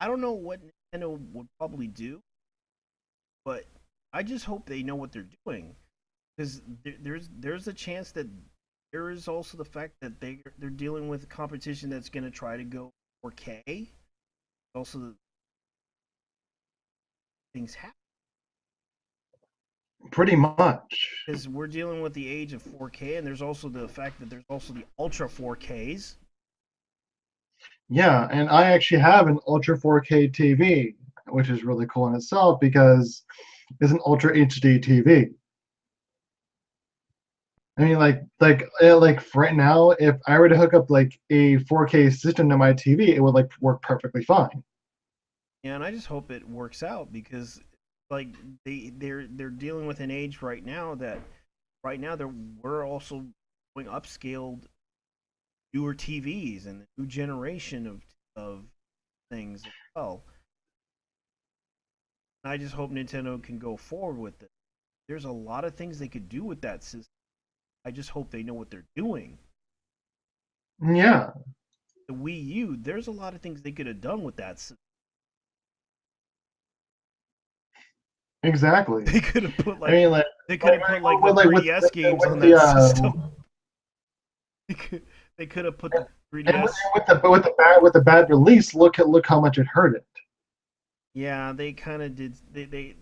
I don't know what Nintendo would probably do, but I just hope they know what they're doing because there's a chance that there is also the fact that they're dealing with competition that's going to try to go 4K. Also, things happen Pretty much. because we're dealing with the age of 4K, and there's also the fact that there's also the Ultra 4Ks. Yeah, and I actually have an Ultra 4K TV, which is really cool in itself because it's an Ultra HD TV. I mean, like right now, if I were to hook up like a 4K system to my TV, it would like work perfectly fine. Yeah, and I just hope it works out because like they're dealing with an age right now that right now we're also going upscaled newer TVs and the new generation of things as well. I just hope Nintendo can go forward with it. There's a lot of things they could do with that system. I just hope they know what they're doing. Yeah, The Wii U, there's a lot of things they could have done with that system. exactly. They could have put I mean, they could have put like the like 3DS games with on the that system. They could have put the and 3DS. with the bad release, look how much it hurt it. Yeah, they kind of did. They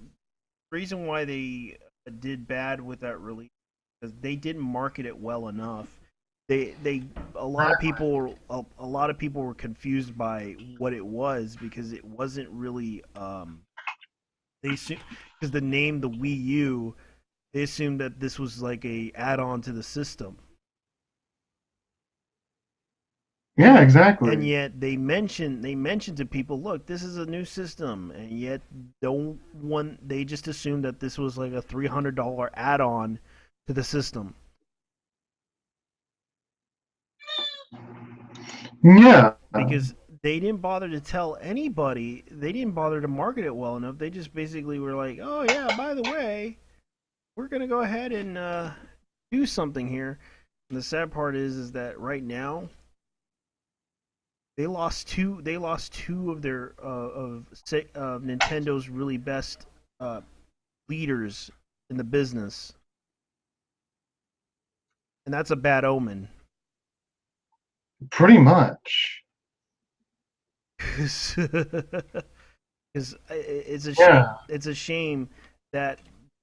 reason why they did bad with that release because they didn't market it well enough. They a lot of people were a lot of people were confused by what it was because it wasn't really they because the name the Wii U, they assumed that this was like a add-on to the system. and Yeah, yet and exactly. yet they mentioned to people, look, this is a new system, and yet don't one they just assumed that this was like a $300 add-on to the system Yeah, because they didn't bother to tell anybody, they didn't bother to market it well enough. They just basically were like, oh yeah, by the way, we're gonna go ahead and do something here. And the sad part is that right now they lost two of their Nintendo's really best uh, leaders in the business, and that's a bad omen. pretty much. Because it's a shame. Yeah, It's a shame that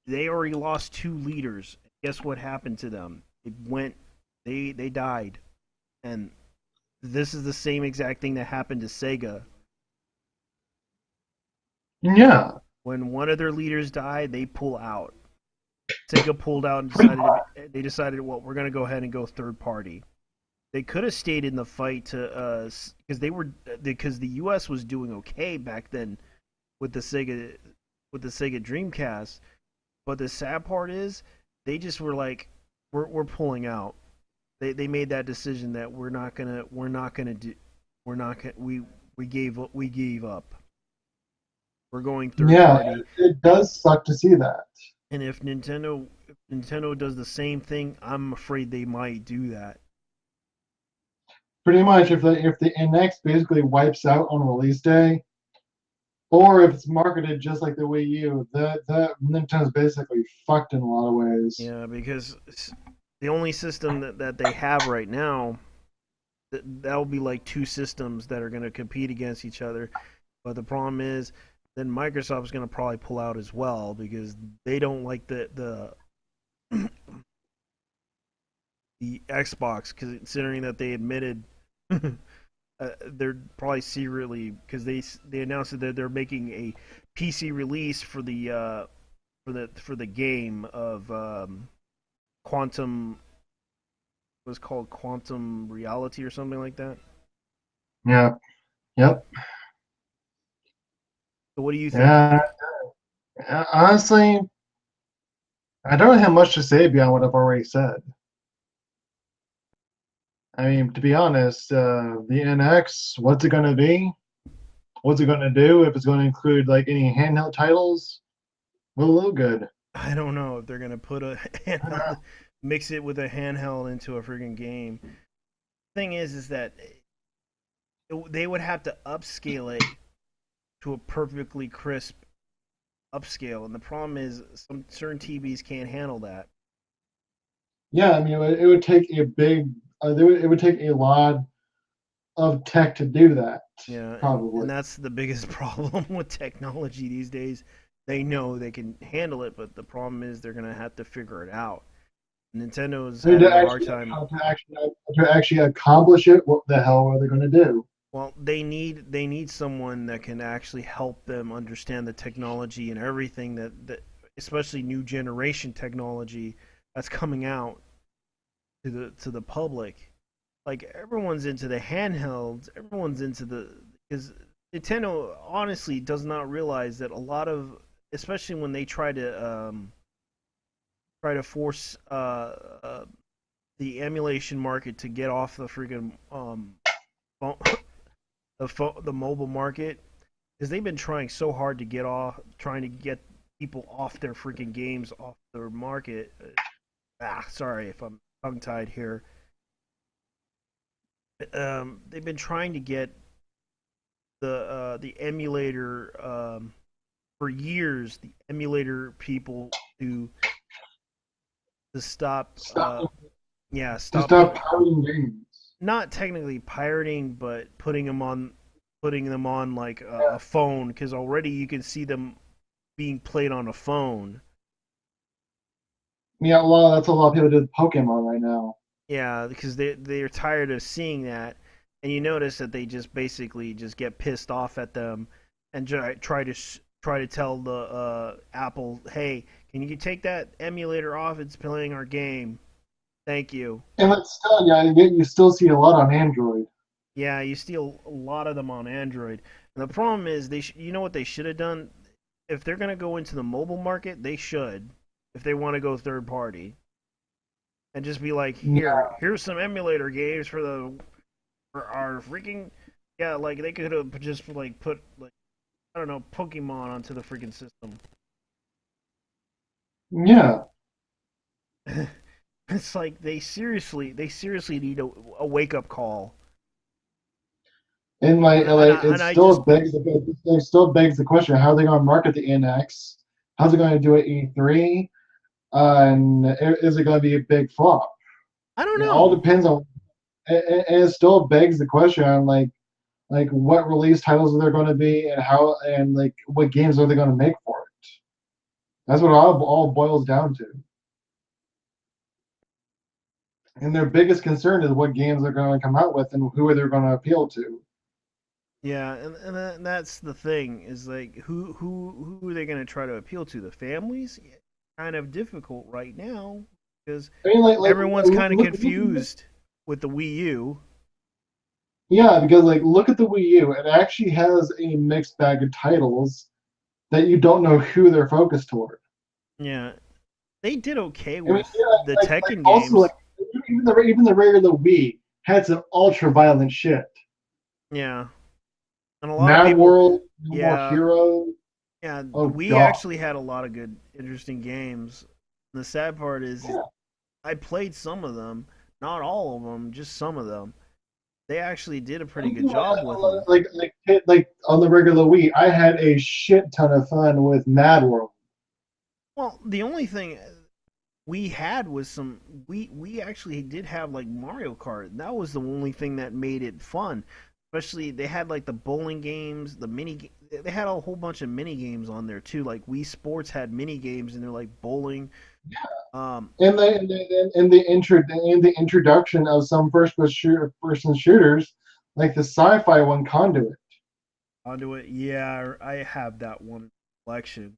they already lost two leaders. Guess what happened to them? It went. They died, and this is the same exact thing that happened to Sega. yeah, When one of their leaders died, they pull out. Sega pulled out and pretty decided they decided, well, we're going to go ahead and go third party. They could have stayed in the fight to because the U.S. was doing okay back then with the Sega Dreamcast. But the sad part is they just were like, we're pulling out. They made that decision that we gave up. We're going third yeah. party. It does suck to see that. And if Nintendo does the same thing, I'm afraid they might do that. Pretty much, if the NX basically wipes out on release day, or if it's marketed just like the Wii U, that Nintendo's basically fucked in a lot of ways. Yeah, because the only system that they have right now, that will be like two systems that are going to compete against each other. But the problem is, then Microsoft's going to probably pull out as well because they don't like the Xbox, considering that they admitted they're probably secretly because they announced that they're making a PC release for the game of quantum was called quantum reality or something like that. Yeah, yep, So what do you think? yeah. Honestly, I don't have much to say beyond what I've already said. I mean, to be honest, the NX, what's it going to be? What's it going to do? If it's going to include like any handheld titles, will it look good? I don't know if they're gonna put a handheld, mix it with a handheld into a freaking game. Thing is that they would have to upscale it to a perfectly crisp upscale, and the problem is some certain TVs can't handle that. Yeah, I mean, it would take a big, it would take a lot of tech to do that, Yeah, and probably. that's the biggest problem with technology these days. They know they can handle it, but the problem is they're gonna have to figure it out. Nintendo's I mean, having a hard time. to actually accomplish it, what the hell are they going to do? Well, they need someone that can actually help them understand the technology and everything that especially new generation technology that's coming out to the public. Like everyone's into the handhelds, everyone's into the because Nintendo honestly does not realize that a lot of, especially when they try to force the emulation market to get off the freaking phone, the mobile market. because they've been trying so hard to get off, trying to get people off their freaking games, off their market. Sorry if I'm tongue tied here. They've been trying to get the emulator for years. The emulator people to stop. Stop, Yeah, to stop stop put pirating games. not technically pirating, but putting them on like Yeah, a phone because already you can see them being played on a phone. yeah. Well, that's a lot of people do with Pokemon right now. Yeah, because they're tired of seeing that, and you notice that they just basically just get pissed off at them and try to tell the Apple, hey, can you take that emulator off? It's playing our game. Thank you. And it's still, yeah, you still see a lot on Android. Yeah, you steal a lot of them on Android. And the problem is you know what they should have done? If they're going to go into the mobile market, they should if they want to go third party and just be like, Yeah, here's some emulator games for our freaking yeah, like they could have just like put like I don't know, Pokemon onto the freaking system. yeah. It's like they seriously need a wake up call. And And I just it still begs the question: how are they going to market the NX? How's it going to do at E3? And is it going to be a big flop? I don't It all know. depends on. And it still begs the question on like what release titles are there going to be and how and like what games are they going to make for it. That's what it all boils down to. And their biggest concern is what games they're going to come out with and who are they going to appeal to. Yeah, and that's the thing is like who are they going to try to appeal to? The families? Yeah, kind of difficult right now because I mean, everyone's kind of look, confused with the Wii U. yeah, because like look at the Wii U. It actually has a mixed bag of titles that you don't know who they're focused toward. Yeah, they did okay I mean, with yeah, the like Tekken also like games. even the regular Wii had some ultra violent shit. Yeah, and a lot of Mad people, World, No More yeah, Heroes. yeah, Oh we God. actually had a lot of good, interesting games. The sad part is, Yeah. I played some of them, not all of them, just some of them. They actually did a pretty good job with them. Like on the regular Wii, I had a shit ton of fun with Mad World. Well, the only thing we had was we actually did have like Mario Kart. That was the only thing that made it fun. Especially they had like the bowling games, they had a whole bunch of mini games on there too. Like Wii Sports had mini games and they're like bowling. Um, In the introduction of some person shooters, like the sci-fi one Conduit. Onto it. Yeah, I have that one collection.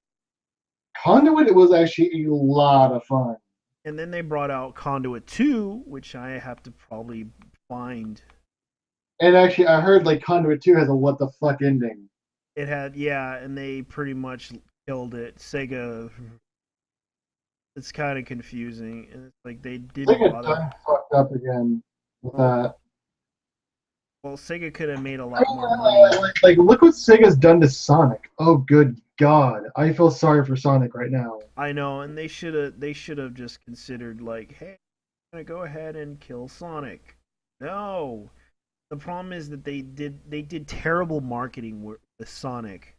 Conduit, it was actually a lot of fun. And then they brought out Conduit 2, which I have to probably find. And actually, I heard like Conduit 2 has a what the fuck ending. It had yeah, and they pretty much killed it. Sega, it's kind of confusing, and it's like they didn't Sega bother. done fucked up again with Well, that. well, Sega could have made a I lot mean, more money. look what Sega's done to Sonic. Oh, good God. I feel sorry for Sonic right now. I know, and they should have just considered like, hey, I'm gonna go ahead and kill Sonic. No, the problem is that they did terrible marketing with Sonic.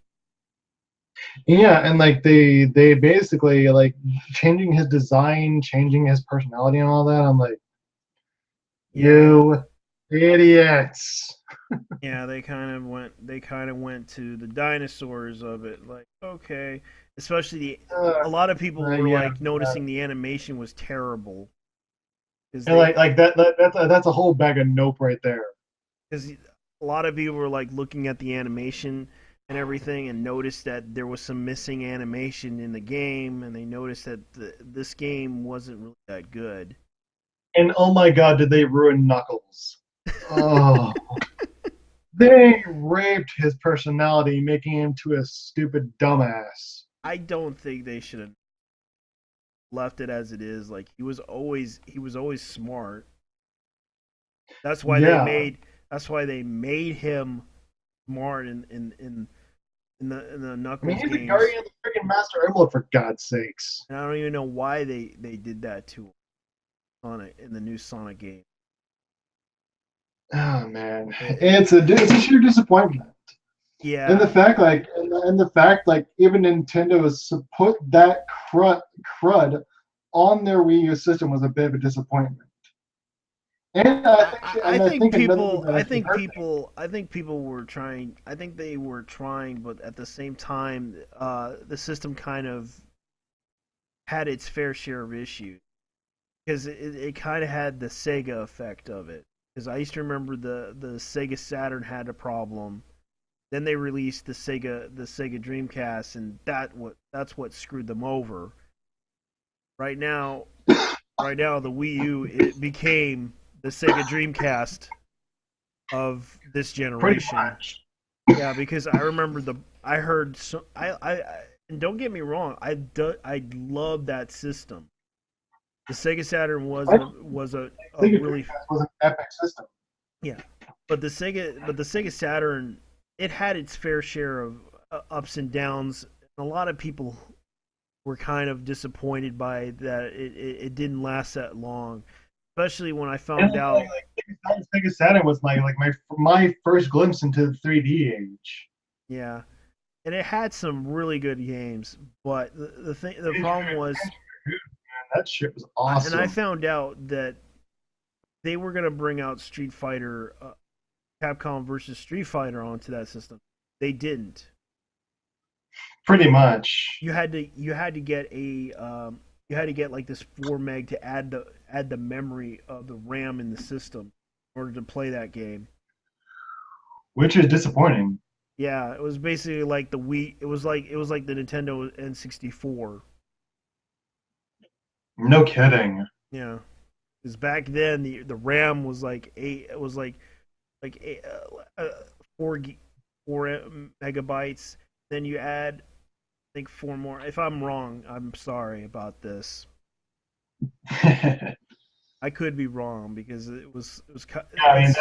Yeah, and like they basically like changing his design, changing his personality and all that. I'm like, Yeah, you idiots. yeah, they kind of went to the dinosaurs of it. Like, okay, especially Uh, a lot of people were yeah, like noticing the animation was terrible because and like that's a whole bag of nope right there. because a lot of people were like looking at the animation and everything and noticed that there was some missing animation in the game and they noticed that this game wasn't really that good. And oh my God, did they ruin Knuckles? Oh, they raped his personality, making him to a stupid dumbass. I don't think they should have left it as it is. Like he was always smart. That's why they Yeah, made that's why they made him smart in in the I mean, Knuckles he's the games, guardian of the freaking Master Emerald, for God's sakes. and I don't even know why they did that to Sonic in the new Sonic game. Oh man, It, it's a sheer disappointment. And the yeah, fact, and the fact, even Nintendo has put that crud on their Wii U system was a bit of a disappointment. I And I think think another thing people that actually hurt I think people were trying. I think they were trying, but at the same time, the system kind of had its fair share of issues because it kind of had the Sega effect of it. Because I used to remember the Sega Saturn had a problem. Then they released the Sega Dreamcast, and that's what screwed them over. Right now, right now the Wii U it became the Sega Dreamcast of this pretty generation. much. Yeah, because I remember I heard so and don't get me wrong, I love that system. The Sega Saturn I was a think really Dreamcast was an epic system. yeah, but the Sega Saturn it had its fair share of ups and downs. A lot of people were kind of disappointed by that it didn't last that long, especially when I And found out. Sega Saturn was my first glimpse into the 3D age. Yeah, and it had some really good games, but the problem was, That shit was and I awesome. found out that they were gonna bring out Street Fighter, Capcom versus Street Fighter onto that system. They didn't. Pretty much. You had to get a you had to get like this 4 meg to add the memory of the RAM in the system in order to play that game. Which is disappointing. Yeah, it was basically like the Wii. It was like the Nintendo N64. No kidding. Yeah, because back then the RAM was like eight. It was like eight, 4 megabytes. Then you add I think four more. If I'm wrong, I'm sorry about this. Yeah, I could be wrong because I it's mean,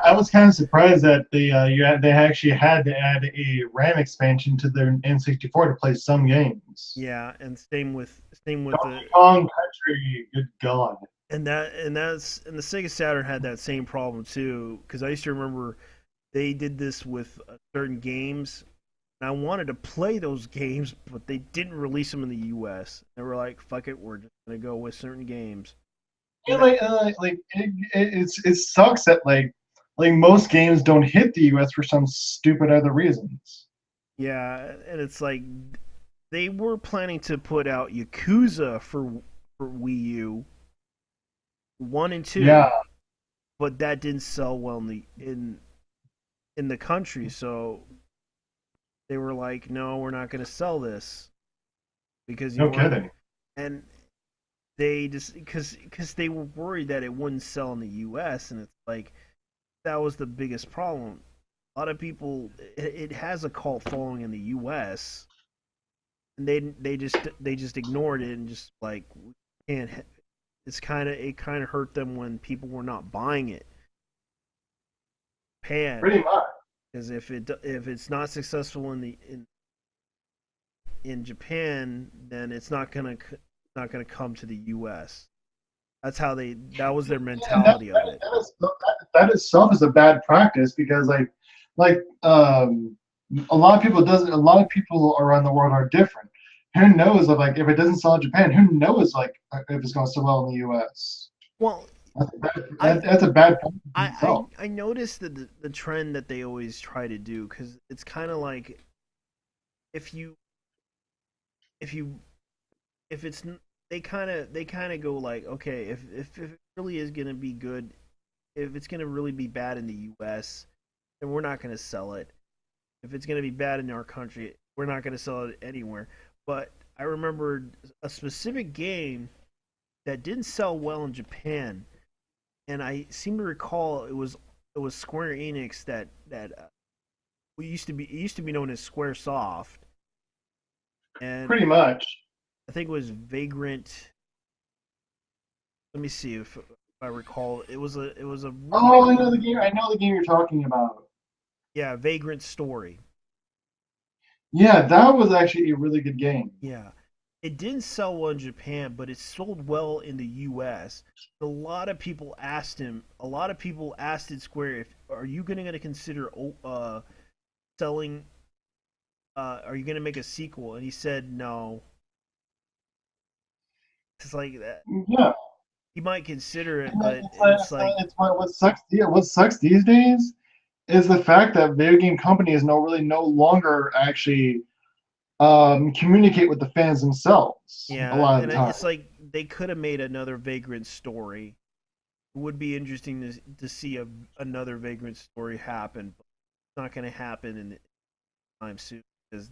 I was kind of surprised that they actually had to add a RAM expansion to their N64 to play some games. yeah, and same with the Donkey Kong Country, good God. and the Sega Saturn had that same problem too because I used to remember they did this with certain games. And I wanted to play those games, but they didn't release them in the U.S. They were like, "Fuck it, we're just gonna go with certain games." Yeah, And that, it sucks that most games don't hit the US for some stupid other reasons. yeah, and it's like they were planning to put out Yakuza for Wii U 1 and 2, Yeah, but that didn't sell well in the country, so they were like, "No, we're not going to sell this because you no want." kidding. And they just because they were worried that it wouldn't sell in the U.S. and it's like that was the biggest problem. A lot of people, it has a cult following in the U.S. and they just ignored it and just like we can't. It kind of hurt them when people were not buying it. Japan, Pretty much. because if it's not successful in Japan, then it's not gonna come to the U.S. That's how that was their And that, mentality of that, it. that, is, that itself is a bad practice because like a lot of people around the world are different. Who knows if it doesn't sell in Japan, who knows if it's going to sell well in the US. Well, I That's a bad practice in itself. I noticed the trend that they always try to do because it's kind of like if you if you if it's they kind of go like okay if it really is gonna be good if it's gonna really be bad in the U.S. then we're not gonna sell it. If it's gonna be bad in our country, we're not gonna sell it anywhere. But I remembered a specific game that didn't sell well in Japan, and I seem to recall it was Square Enix that we it used to be known as SquareSoft, and Pretty much. I think it was Vagrant. Let me see if I recall. It was a really Oh, I know the game. I know the game you're talking about. yeah Vagrant Story. Yeah, that was actually a really good game. Yeah. It didn't sell well in Japan, but it sold well in the US. A lot of people asked him, a lot of people asked it Square, if are you going to consider selling are you going to make a sequel? And he said no. It's like that. Yeah, He might consider it, and but it's like what sucks. Yeah, what sucks these days is the fact that video game companies no longer actually communicate with the fans themselves a yeah, lot of and the time. it's like they could have made another Vagrant story. It would be interesting to see another Vagrant story happen, but it's not going to happen in time soon because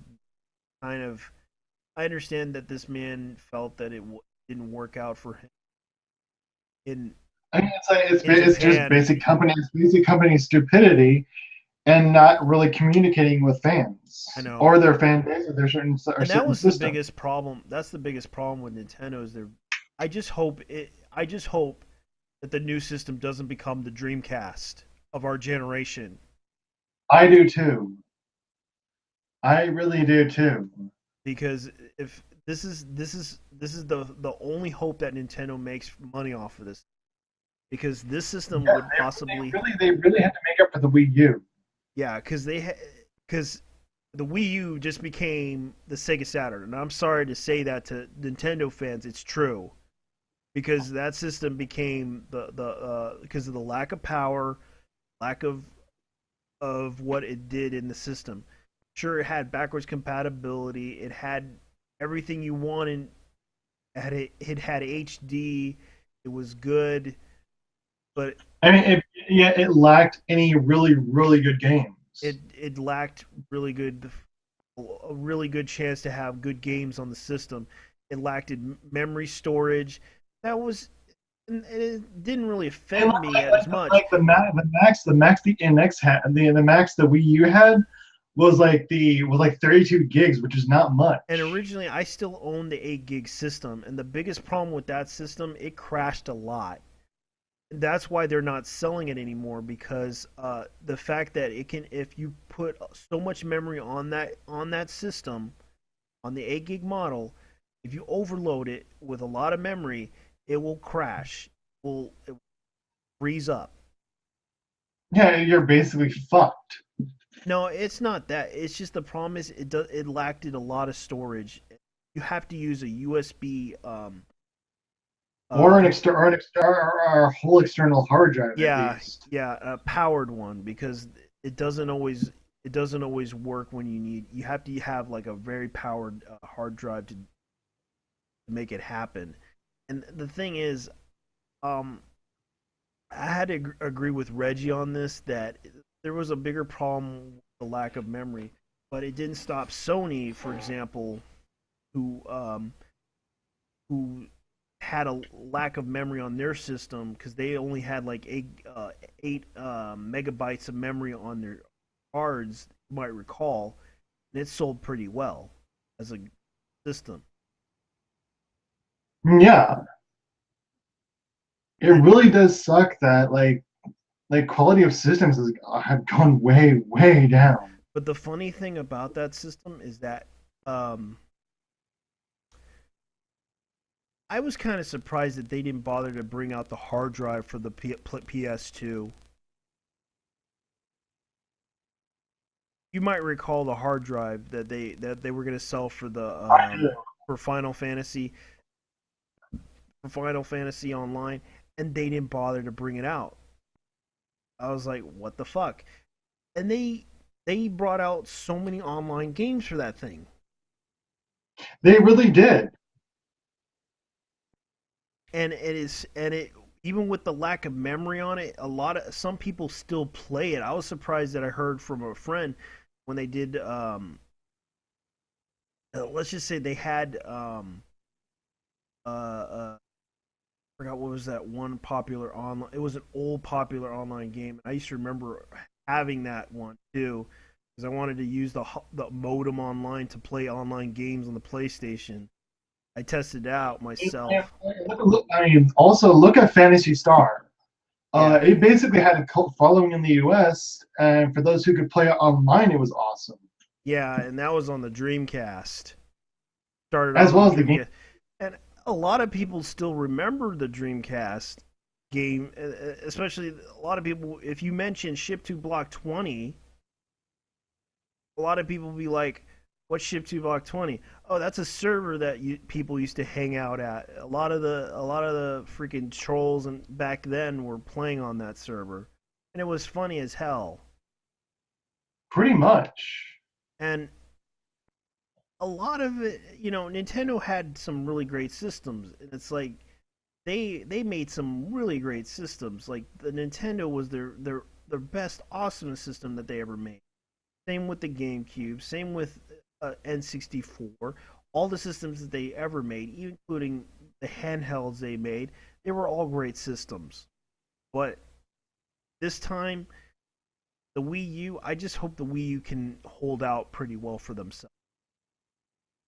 kind of I understand that this man felt that didn't work out for him in I mean, it's just Japan. basic company stupidity and not really communicating with fans I know, or their fan base or and that certain was the system. biggest problem. That's the biggest problem with Nintendo is they're. I just hope it. I just hope that the new system doesn't become the Dreamcast of our generation I do too. I really do too. because if this is the only hope that Nintendo makes money off of this because this system Yeah, would possibly they really had to make up for the Wii U. yeah because the Wii U just became the Sega Saturn and I'm sorry to say that to Nintendo fans it's true because that system became the because of the lack of power lack of what it did in the system. Sure, it had backwards compatibility. It had everything you wanted. It had HD. It was good, but I mean, it lacked any really good games. it lacked a really good chance to have good games on the system. It lacked memory storage. That was and it didn't really And offend me as much. the max the NX had the max the Wii U had was like 32 gigs, which is not And much. originally, I still owned the 8 gig system, and the biggest problem with that system, it crashed a lot. That's why they're not selling it anymore because the fact that it can, if you put so much memory on that system, on the 8 gig model, if you overload it with a lot of memory, it will crash. It will freeze up. Yeah, you're basically fucked. No, it's not that. It's just the problem is it lacked a lot of storage. You have to use a USB Or uh, or a whole external hard drive at yeah, least. yeah, a powered one because it doesn't always work when you have to have like a very powered hard drive to make it happen. And the thing is, um, I had to agree with Reggie on this that there was a bigger problem with the lack of memory, but it didn't stop Sony, for example, who um, who had a lack of memory on their system because they only had like 8 megabytes of memory on their cards. You might recall, and it sold pretty well as a system. Yeah, it And really does suck that quality of systems have gone way yeah, down. but the funny thing about that system is that um, I was kind of surprised that they didn't bother to bring out the hard drive for the PS2. You might recall the hard drive that they were going to sell for Final Fantasy for Final Fantasy Online, and they didn't bother to bring it out. I was like, what the fuck? And they brought out so many online games for that thing, They really did. and it even with the lack of memory on it, a lot of some people still play it. I was surprised that I heard from a friend when they did. Let's just say they had forgot what was that one popular online. It was an old popular online game. I used to remember having that one too because I wanted to use the modem online to play online games on the PlayStation. I tested it out myself. I mean, also look at Fantasy Star. Yeah, It basically had a cult following in the U.S., and for those who could play it online, it was awesome. Yeah, and that was on the Dreamcast. Started as off well with as the game. Dreamcast, and a lot of people still remember the Dreamcast game, especially a lot of people. If you mention Ship to Block 20, a lot of people will be like, "What's Ship to Block 20?" Oh, that's a server that people used to hang out at. A lot of the freaking trolls and back then were playing on that server, and it was funny as hell. Pretty much. And a lot of it, Nintendo had some really great systems, and it's like they made some really great systems. Like the Nintendo was their best awesome system that they ever made. Same with the GameCube, same with N64. All the systems that they ever made, including the handhelds they made, they were all great systems. But this time, the Wii U, I just hope the Wii U can hold out pretty well for themselves.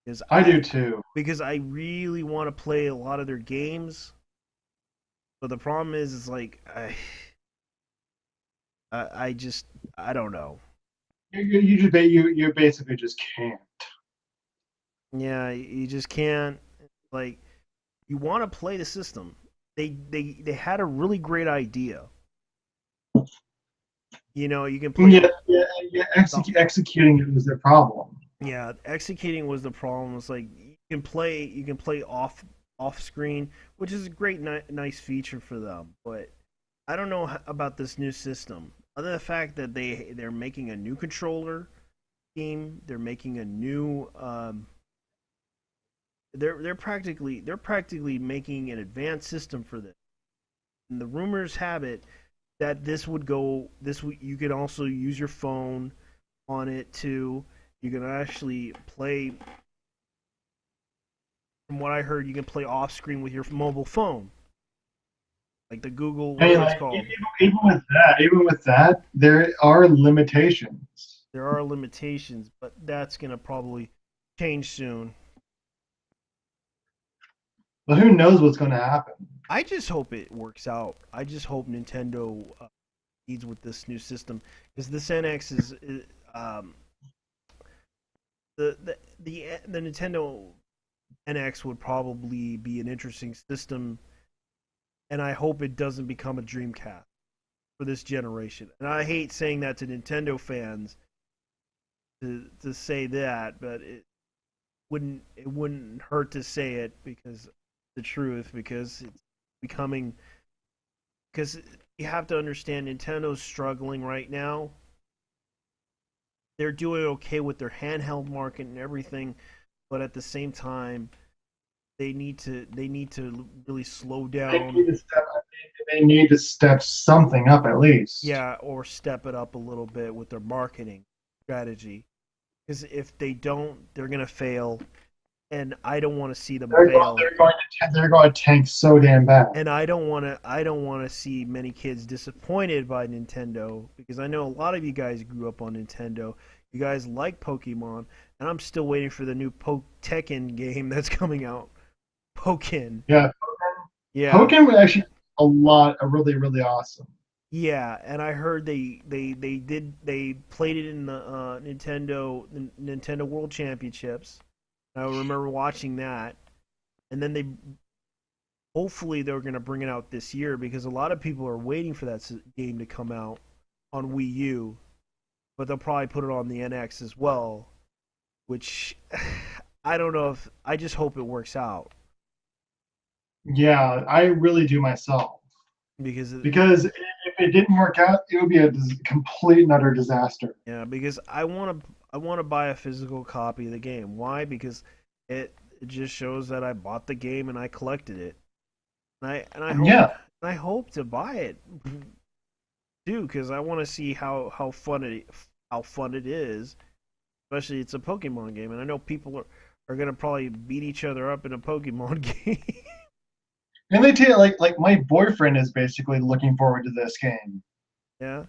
Because I I do too. because I really want to play a lot of their games. But the problem is like I just I don't know. You basically just can't. Yeah, you just can't. Like, you want to play the system. They had a really great idea. You can play Yeah. Executing it was their problem. yeah, executing was the problem. It's like you can play off screen, which is a great nice feature for them. But I don't know about this new system. Other than the fact that they're making a new controller scheme, they're making a new they're practically making an advanced system for this. And the rumors have it that you can also use your phone on it too. You can actually play. From what I heard, you can play off screen with your mobile phone, like the Google, I mean, whatever it's like called. even with that, there are limitations. There are limitations, but that's gonna probably change soon. But who knows what's going to happen? I just hope it works out. I just hope Nintendo leads with this new system because this NX is the Nintendo NX would probably be an interesting system, and I hope it doesn't become a Dreamcast for this generation. And I hate saying that to Nintendo fans to say that, but it wouldn't hurt to say it because the truth because it's becoming because you have to understand Nintendo's struggling right now. They're doing okay with their handheld market and everything, but at the same time, they need to really slow They down. need to step. They need to step something up at least. Yeah, or step it up a little bit with their marketing strategy. Because if they don't, they're gonna fail, and I don't want to see them fail. They're going to tank so damn bad. And I don't want to see many kids disappointed by Nintendo because I know a lot of you guys grew up on Nintendo. You guys like Pokemon, and I'm still waiting for the new Tekken game that's coming out. Pokken. Yeah, Yeah. Pokemon was actually really awesome. Yeah, and I heard they played it in the Nintendo World Championships. I remember watching that, and then they hopefully they're going to bring it out this year because a lot of people are waiting for that game to come out on Wii U, but they'll probably put it on the NX as well, which I don't know if I just hope it works out Yeah, I really do myself. because Because if it didn't work out, it would be a complete and utter disaster. yeah, because I want to buy a physical copy of the game. Why? Because it just shows that I bought the game and I collected it. And I hope Yeah, and I hope to buy it too because I want to see how fun it is. Especially it's a Pokemon game, and I know people are gonna probably beat each other up in a Pokemon game. and they tell like my boyfriend is basically looking forward to this game. Yeah,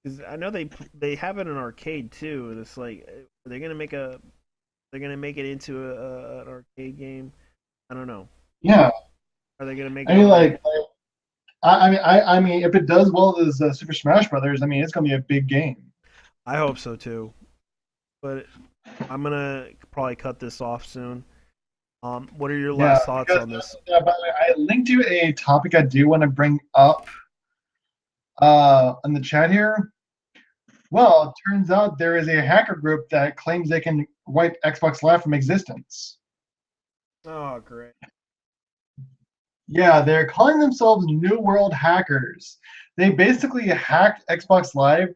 because I know they have it in arcade too, and it's like they're gonna make it into an arcade game. I don't know. Yeah, Are they gonna make I it mean on the? I mean, if it does well as Super Smash Brothers, I mean, it's gonna be a big game. I hope so too. but I'm gonna probably cut this off soon. What are your Yeah, last thoughts because on this? by the way, I linked you a topic I do want to bring up in the chat here. Well, it turns out there is a hacker group that claims they can wipe Xbox Live from existence. Oh, great. Yeah, they're calling themselves New World Hackers. They basically hacked Xbox Live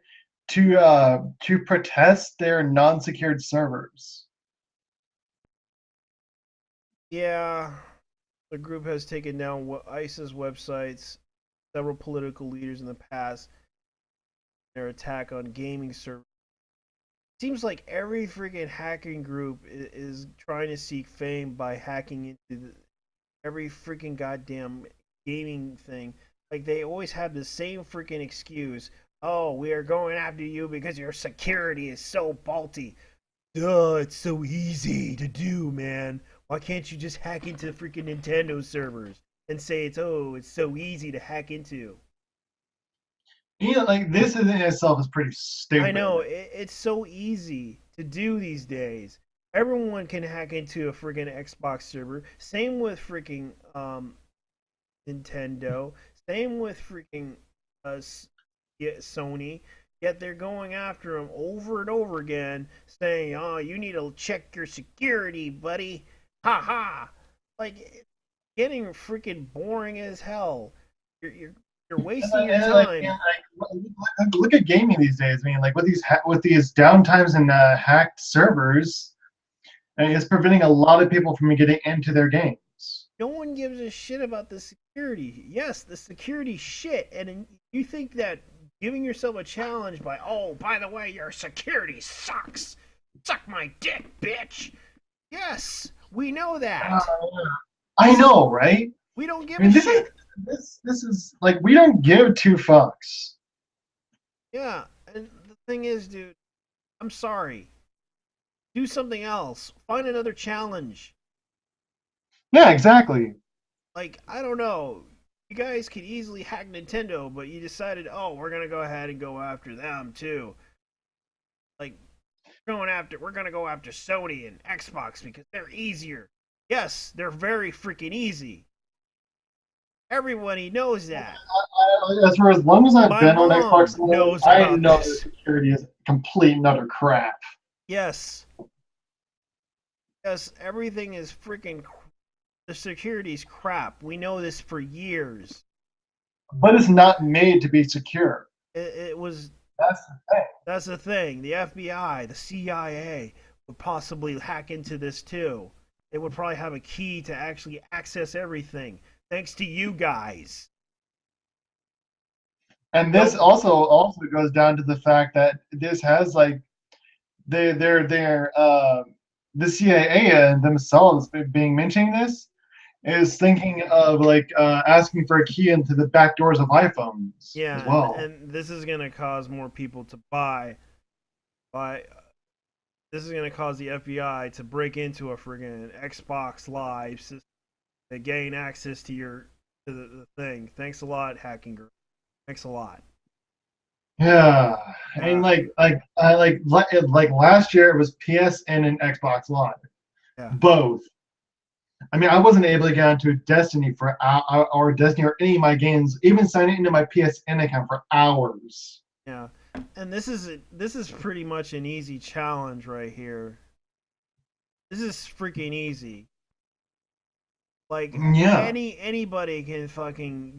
to protest their non-secured servers. Yeah, the group has taken down ISIS websites, several political leaders in the past. Their attack on gaming servers. Seems like every freaking hacking group is trying to seek fame by hacking into every freaking goddamn gaming thing. Like they always have the same freaking excuse. Oh, we are going after you because your security is so faulty. Duh, it's so easy to do, man. Why can't you just hack into freaking Nintendo servers and say it's so easy to hack into? You know, like this in itself is pretty I stupid. know it's so easy to do these days. Everyone can hack into a freaking Xbox server. Same with freaking Nintendo. Same with freaking uh, Sony. Yet they're going after them over and over again, saying, "Oh, you need to check your security, buddy." Ha ha! Like it's getting freaking boring as hell. You're you're wasting your time. Look at gaming these days. I mean, like with these downtimes and hacked servers, and it's preventing a lot of people from getting into their games. No one gives a shit about the security. Yes, the security shit, and you think that giving yourself a challenge by, oh, by the way, your security sucks. Suck my dick, bitch. Yes, we know Uh, that. I know, right? We don't I give a mean, this is shit. this is like we don't give two fucks. Yeah, and the thing is, dude, I'm sorry. Do something else. Find another challenge. Yeah, exactly. Like, I don't know. You guys could easily hack Nintendo, but you decided, oh, we're gonna go ahead and go after them too. Like, we're gonna go after Sony and Xbox because they're easier. Yes, they're very freaking easy. Everybody knows that. As for as long as I've My been on Xbox mom Live, knows I about know the this. security is complete and utter crap. Yes, yes, everything is freaking. The security's crap. We know this for years. But it's not made to be secure. It was. That's the thing. That's the thing. The FBI, the CIA would possibly hack into this too. They would probably have a key to actually access everything. Thanks to you guys. And this Don't also goes down to the fact that this has like they're the CIA themselves being mentioning this is thinking of like asking for a key into the back doors of iPhones as Yeah, well. and this is gonna cause more people to buy. This is gonna cause the FBI to break into a friggin' Xbox Live system to gain access to the thing. Thanks a lot, hacking group. Thanks a lot. Yeah, I mean Yeah, like last year it was PSN and Xbox Live, yeah, both. I mean, I wasn't able to get onto Destiny or Destiny or any of my games, even signing into my PSN account for hours. yeah. And this is pretty much an easy challenge right here. This is freaking easy. Like Yeah, anybody can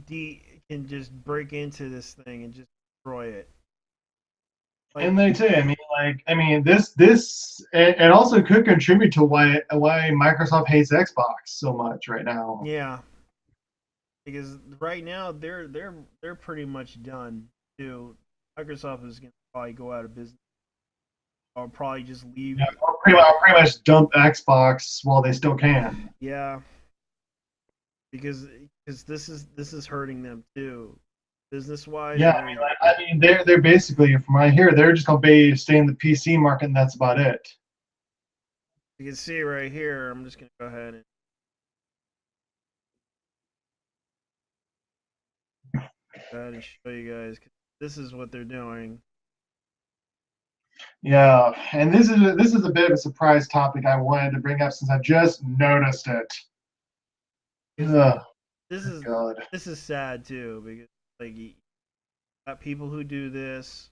can just break into this thing and just destroy it. Like and they too. I mean, this it also could contribute to why Microsoft hates Xbox so much right now. yeah, because right now they're pretty much done too. Microsoft is gonna probably go out of business or probably just leave. Yeah, pretty much dump Xbox while they still can. Yeah, because this is hurting them too, business wise Yeah, and everything. I mean they're basically from what I hear they're just gonna be stay in the PC market and that's about it. You can see right here. I'm just gonna go ahead and show you guys. This is what they're doing. Yeah, and this is a bit of a surprise topic I wanted to bring up since I just noticed it. Because Ugh, this is God. this is sad too, because like you got people who do this.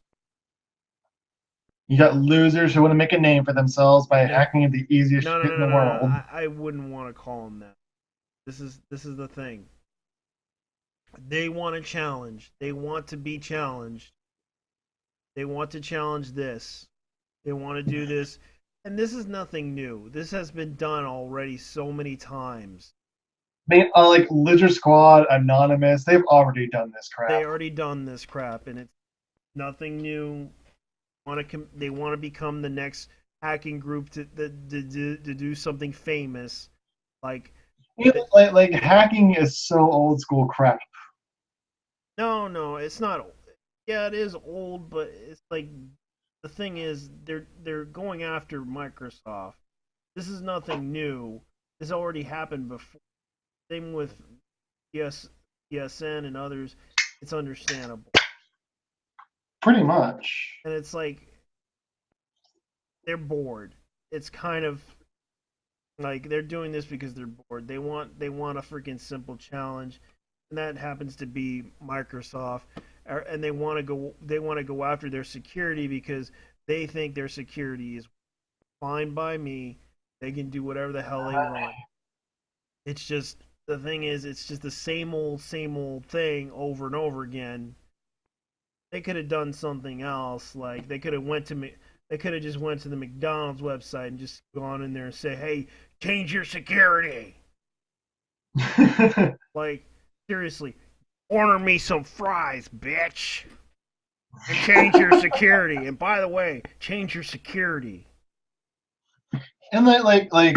You got losers who want to make a name for themselves by No, hacking at the easiest no, no, shit in no, no, the no. world. I wouldn't want to call them that. This is the thing. They want a challenge. They want to be challenged. They want to challenge this. They want to do this. And this is nothing new. This has been done already so many times. Like Lizard Squad, Anonymous, they've already done this They crap. already done this crap, and it's nothing new. They want to become the next hacking group to do something famous. Like, Like hacking is so old school crap. no, no, it's not. Yeah, it is old, but it's like the thing is they're going after Microsoft. This is nothing new. This already happened before. Same with PSN and others. It's understandable, Pretty much. and it's like they're bored. It's kind of like they're doing this because they're bored. They want a freaking simple challenge, and that happens to be Microsoft. And they want to go after their security because they think their security is fine by me. They can do whatever the hell they want. It's just the thing is it's just the same old thing over and over again. They could have done something else. Like they could have just went to the McDonald's website and just gone in there and say, "Hey, change your security." Like seriously, order me some fries, bitch, and change your security. And by the way, change your security. And like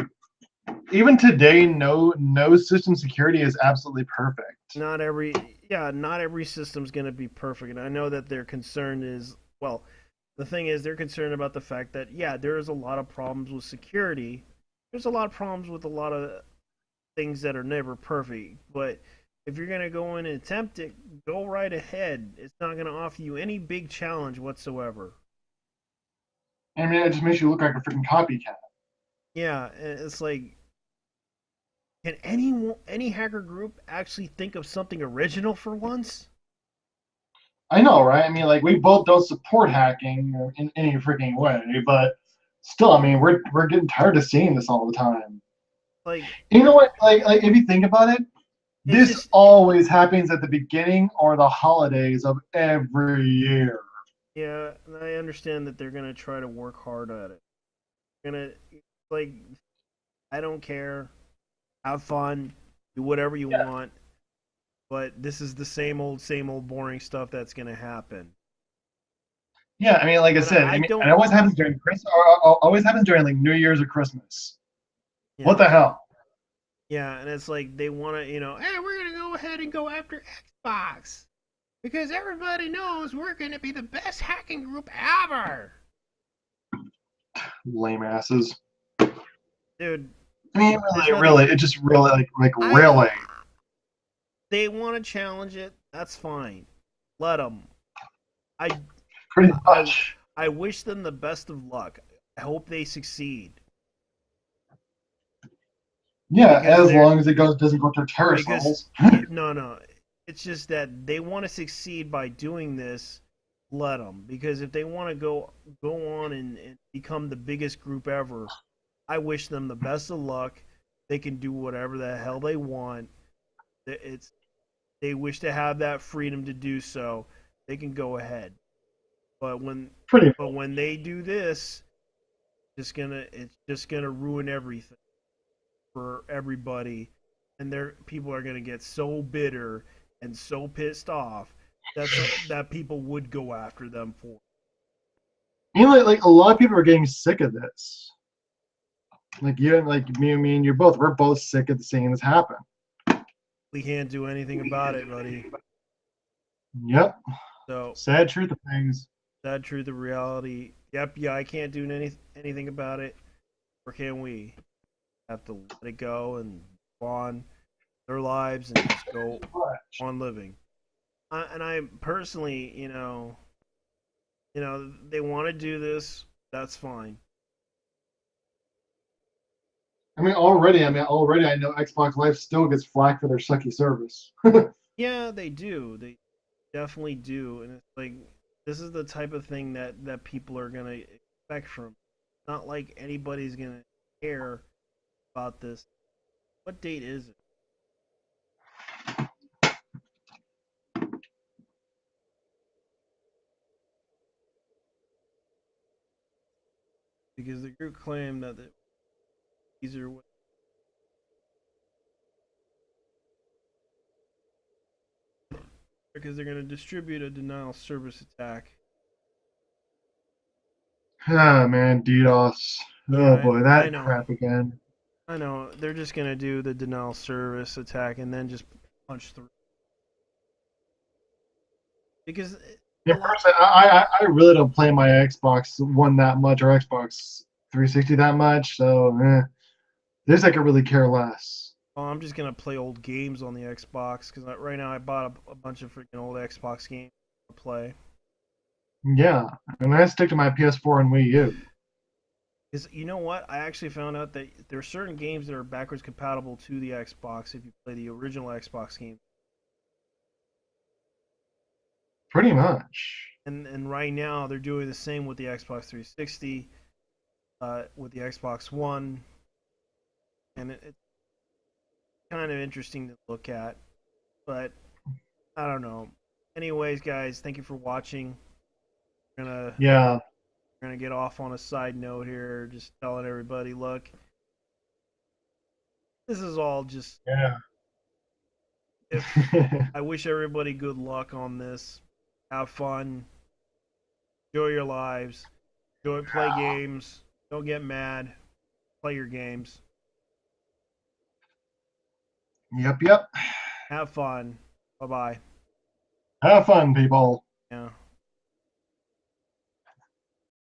even today, no system security is absolutely perfect. Not every not every system's going to be perfect. And I know that their concern is, well, the thing is they're concerned about the fact that yeah, there is a lot of problems with security. There's a lot of problems with a lot of things that are never perfect, but if you're going to go in and attempt it, go right ahead. It's not going to offer you any big challenge whatsoever. I mean, it just makes you look like a freaking copycat. Yeah, it's like, can any hacker group actually think of something original for once? I know, right? I mean, like we both don't support hacking in any freaking way, but still, I mean, we're getting tired of seeing this all the time. Like, You know what? Like if you think about it, it's this just always happens at the beginning or the holidays of every year. yeah, I understand that they're gonna try to work hard at it. They're gonna like, I don't care. Have fun, do whatever you Yeah. want, but this is the same old boring stuff that's gonna happen. Yeah, I mean, like I And said, I I mean, it don't, always happens during Christmas, or always happens during like New Year's or Christmas. What yeah, the hell? yeah, and it's like they want to, hey, we're gonna go ahead and go after Xbox because everybody knows we're gonna be the best hacking group ever, Lame asses. dude. I mean, There's really, nothing. really, it just really like I really They want to challenge it. That's fine. Let them. I pretty I much. I wish them the best of luck. I hope they succeed Yeah, because as they're long as it doesn't go to terrorist because levels. no, no, it's just that they want to succeed by doing this. Let them, because if they want to go on and become the biggest group ever, I wish them the best of luck. They can do whatever the hell they want. It's they wish to have that freedom to do so. They can go ahead. But when Pretty. but when they do this, it's just gonna ruin everything for everybody, and people are gonna get so bitter and so pissed off that people would go after them for. You know, like a lot of people are getting sick of this. Like you, like me and you both. We're both sick of seeing this happen. We can't do anything about it, buddy. Yep. So Sad truth of things. sad truth of reality. Yep, yeah, I can't do anything about it. Or can we? Have to let it go and go on their lives and just go on living. And I personally, They want to do this. That's fine. Already I know Xbox Live still gets flack for their sucky service. Yeah, they do. They definitely do, and it's like this is the type of thing that people are gonna expect from. Not like anybody's gonna care about this. What date is it? Because the group claimed that these are because they're gonna distribute a denial of service attack. Ah man, DDoS. Oh Yeah, boy, I that know. crap again. I know. They're just gonna do the denial of service attack and then just punch through. Because Yeah, a lot. personally, I really don't play my Xbox One that much or Xbox 360 that much, so this I could really care less. Oh, I'm just gonna play old games on the Xbox because right now I bought a bunch of freaking old Xbox games to play. Yeah, and I stick to my PS4 and Wii U. Because you know what? I actually found out that there are certain games that are backwards compatible to the Xbox if you play the original Xbox game. Pretty much. And right now they're doing the same with the Xbox 360, with the Xbox One, and it's kind of interesting to look at. But I don't know. Anyways, guys, thank you for watching. We're gonna Yeah. we're gonna get off on a side note here, just telling everybody, look, this is all just Yeah. if I wish everybody good luck on this. Have fun. Enjoy your lives. Play games. Don't get mad. Play your games. Yep, yep. Have fun. Bye bye. Have fun, people. Yeah.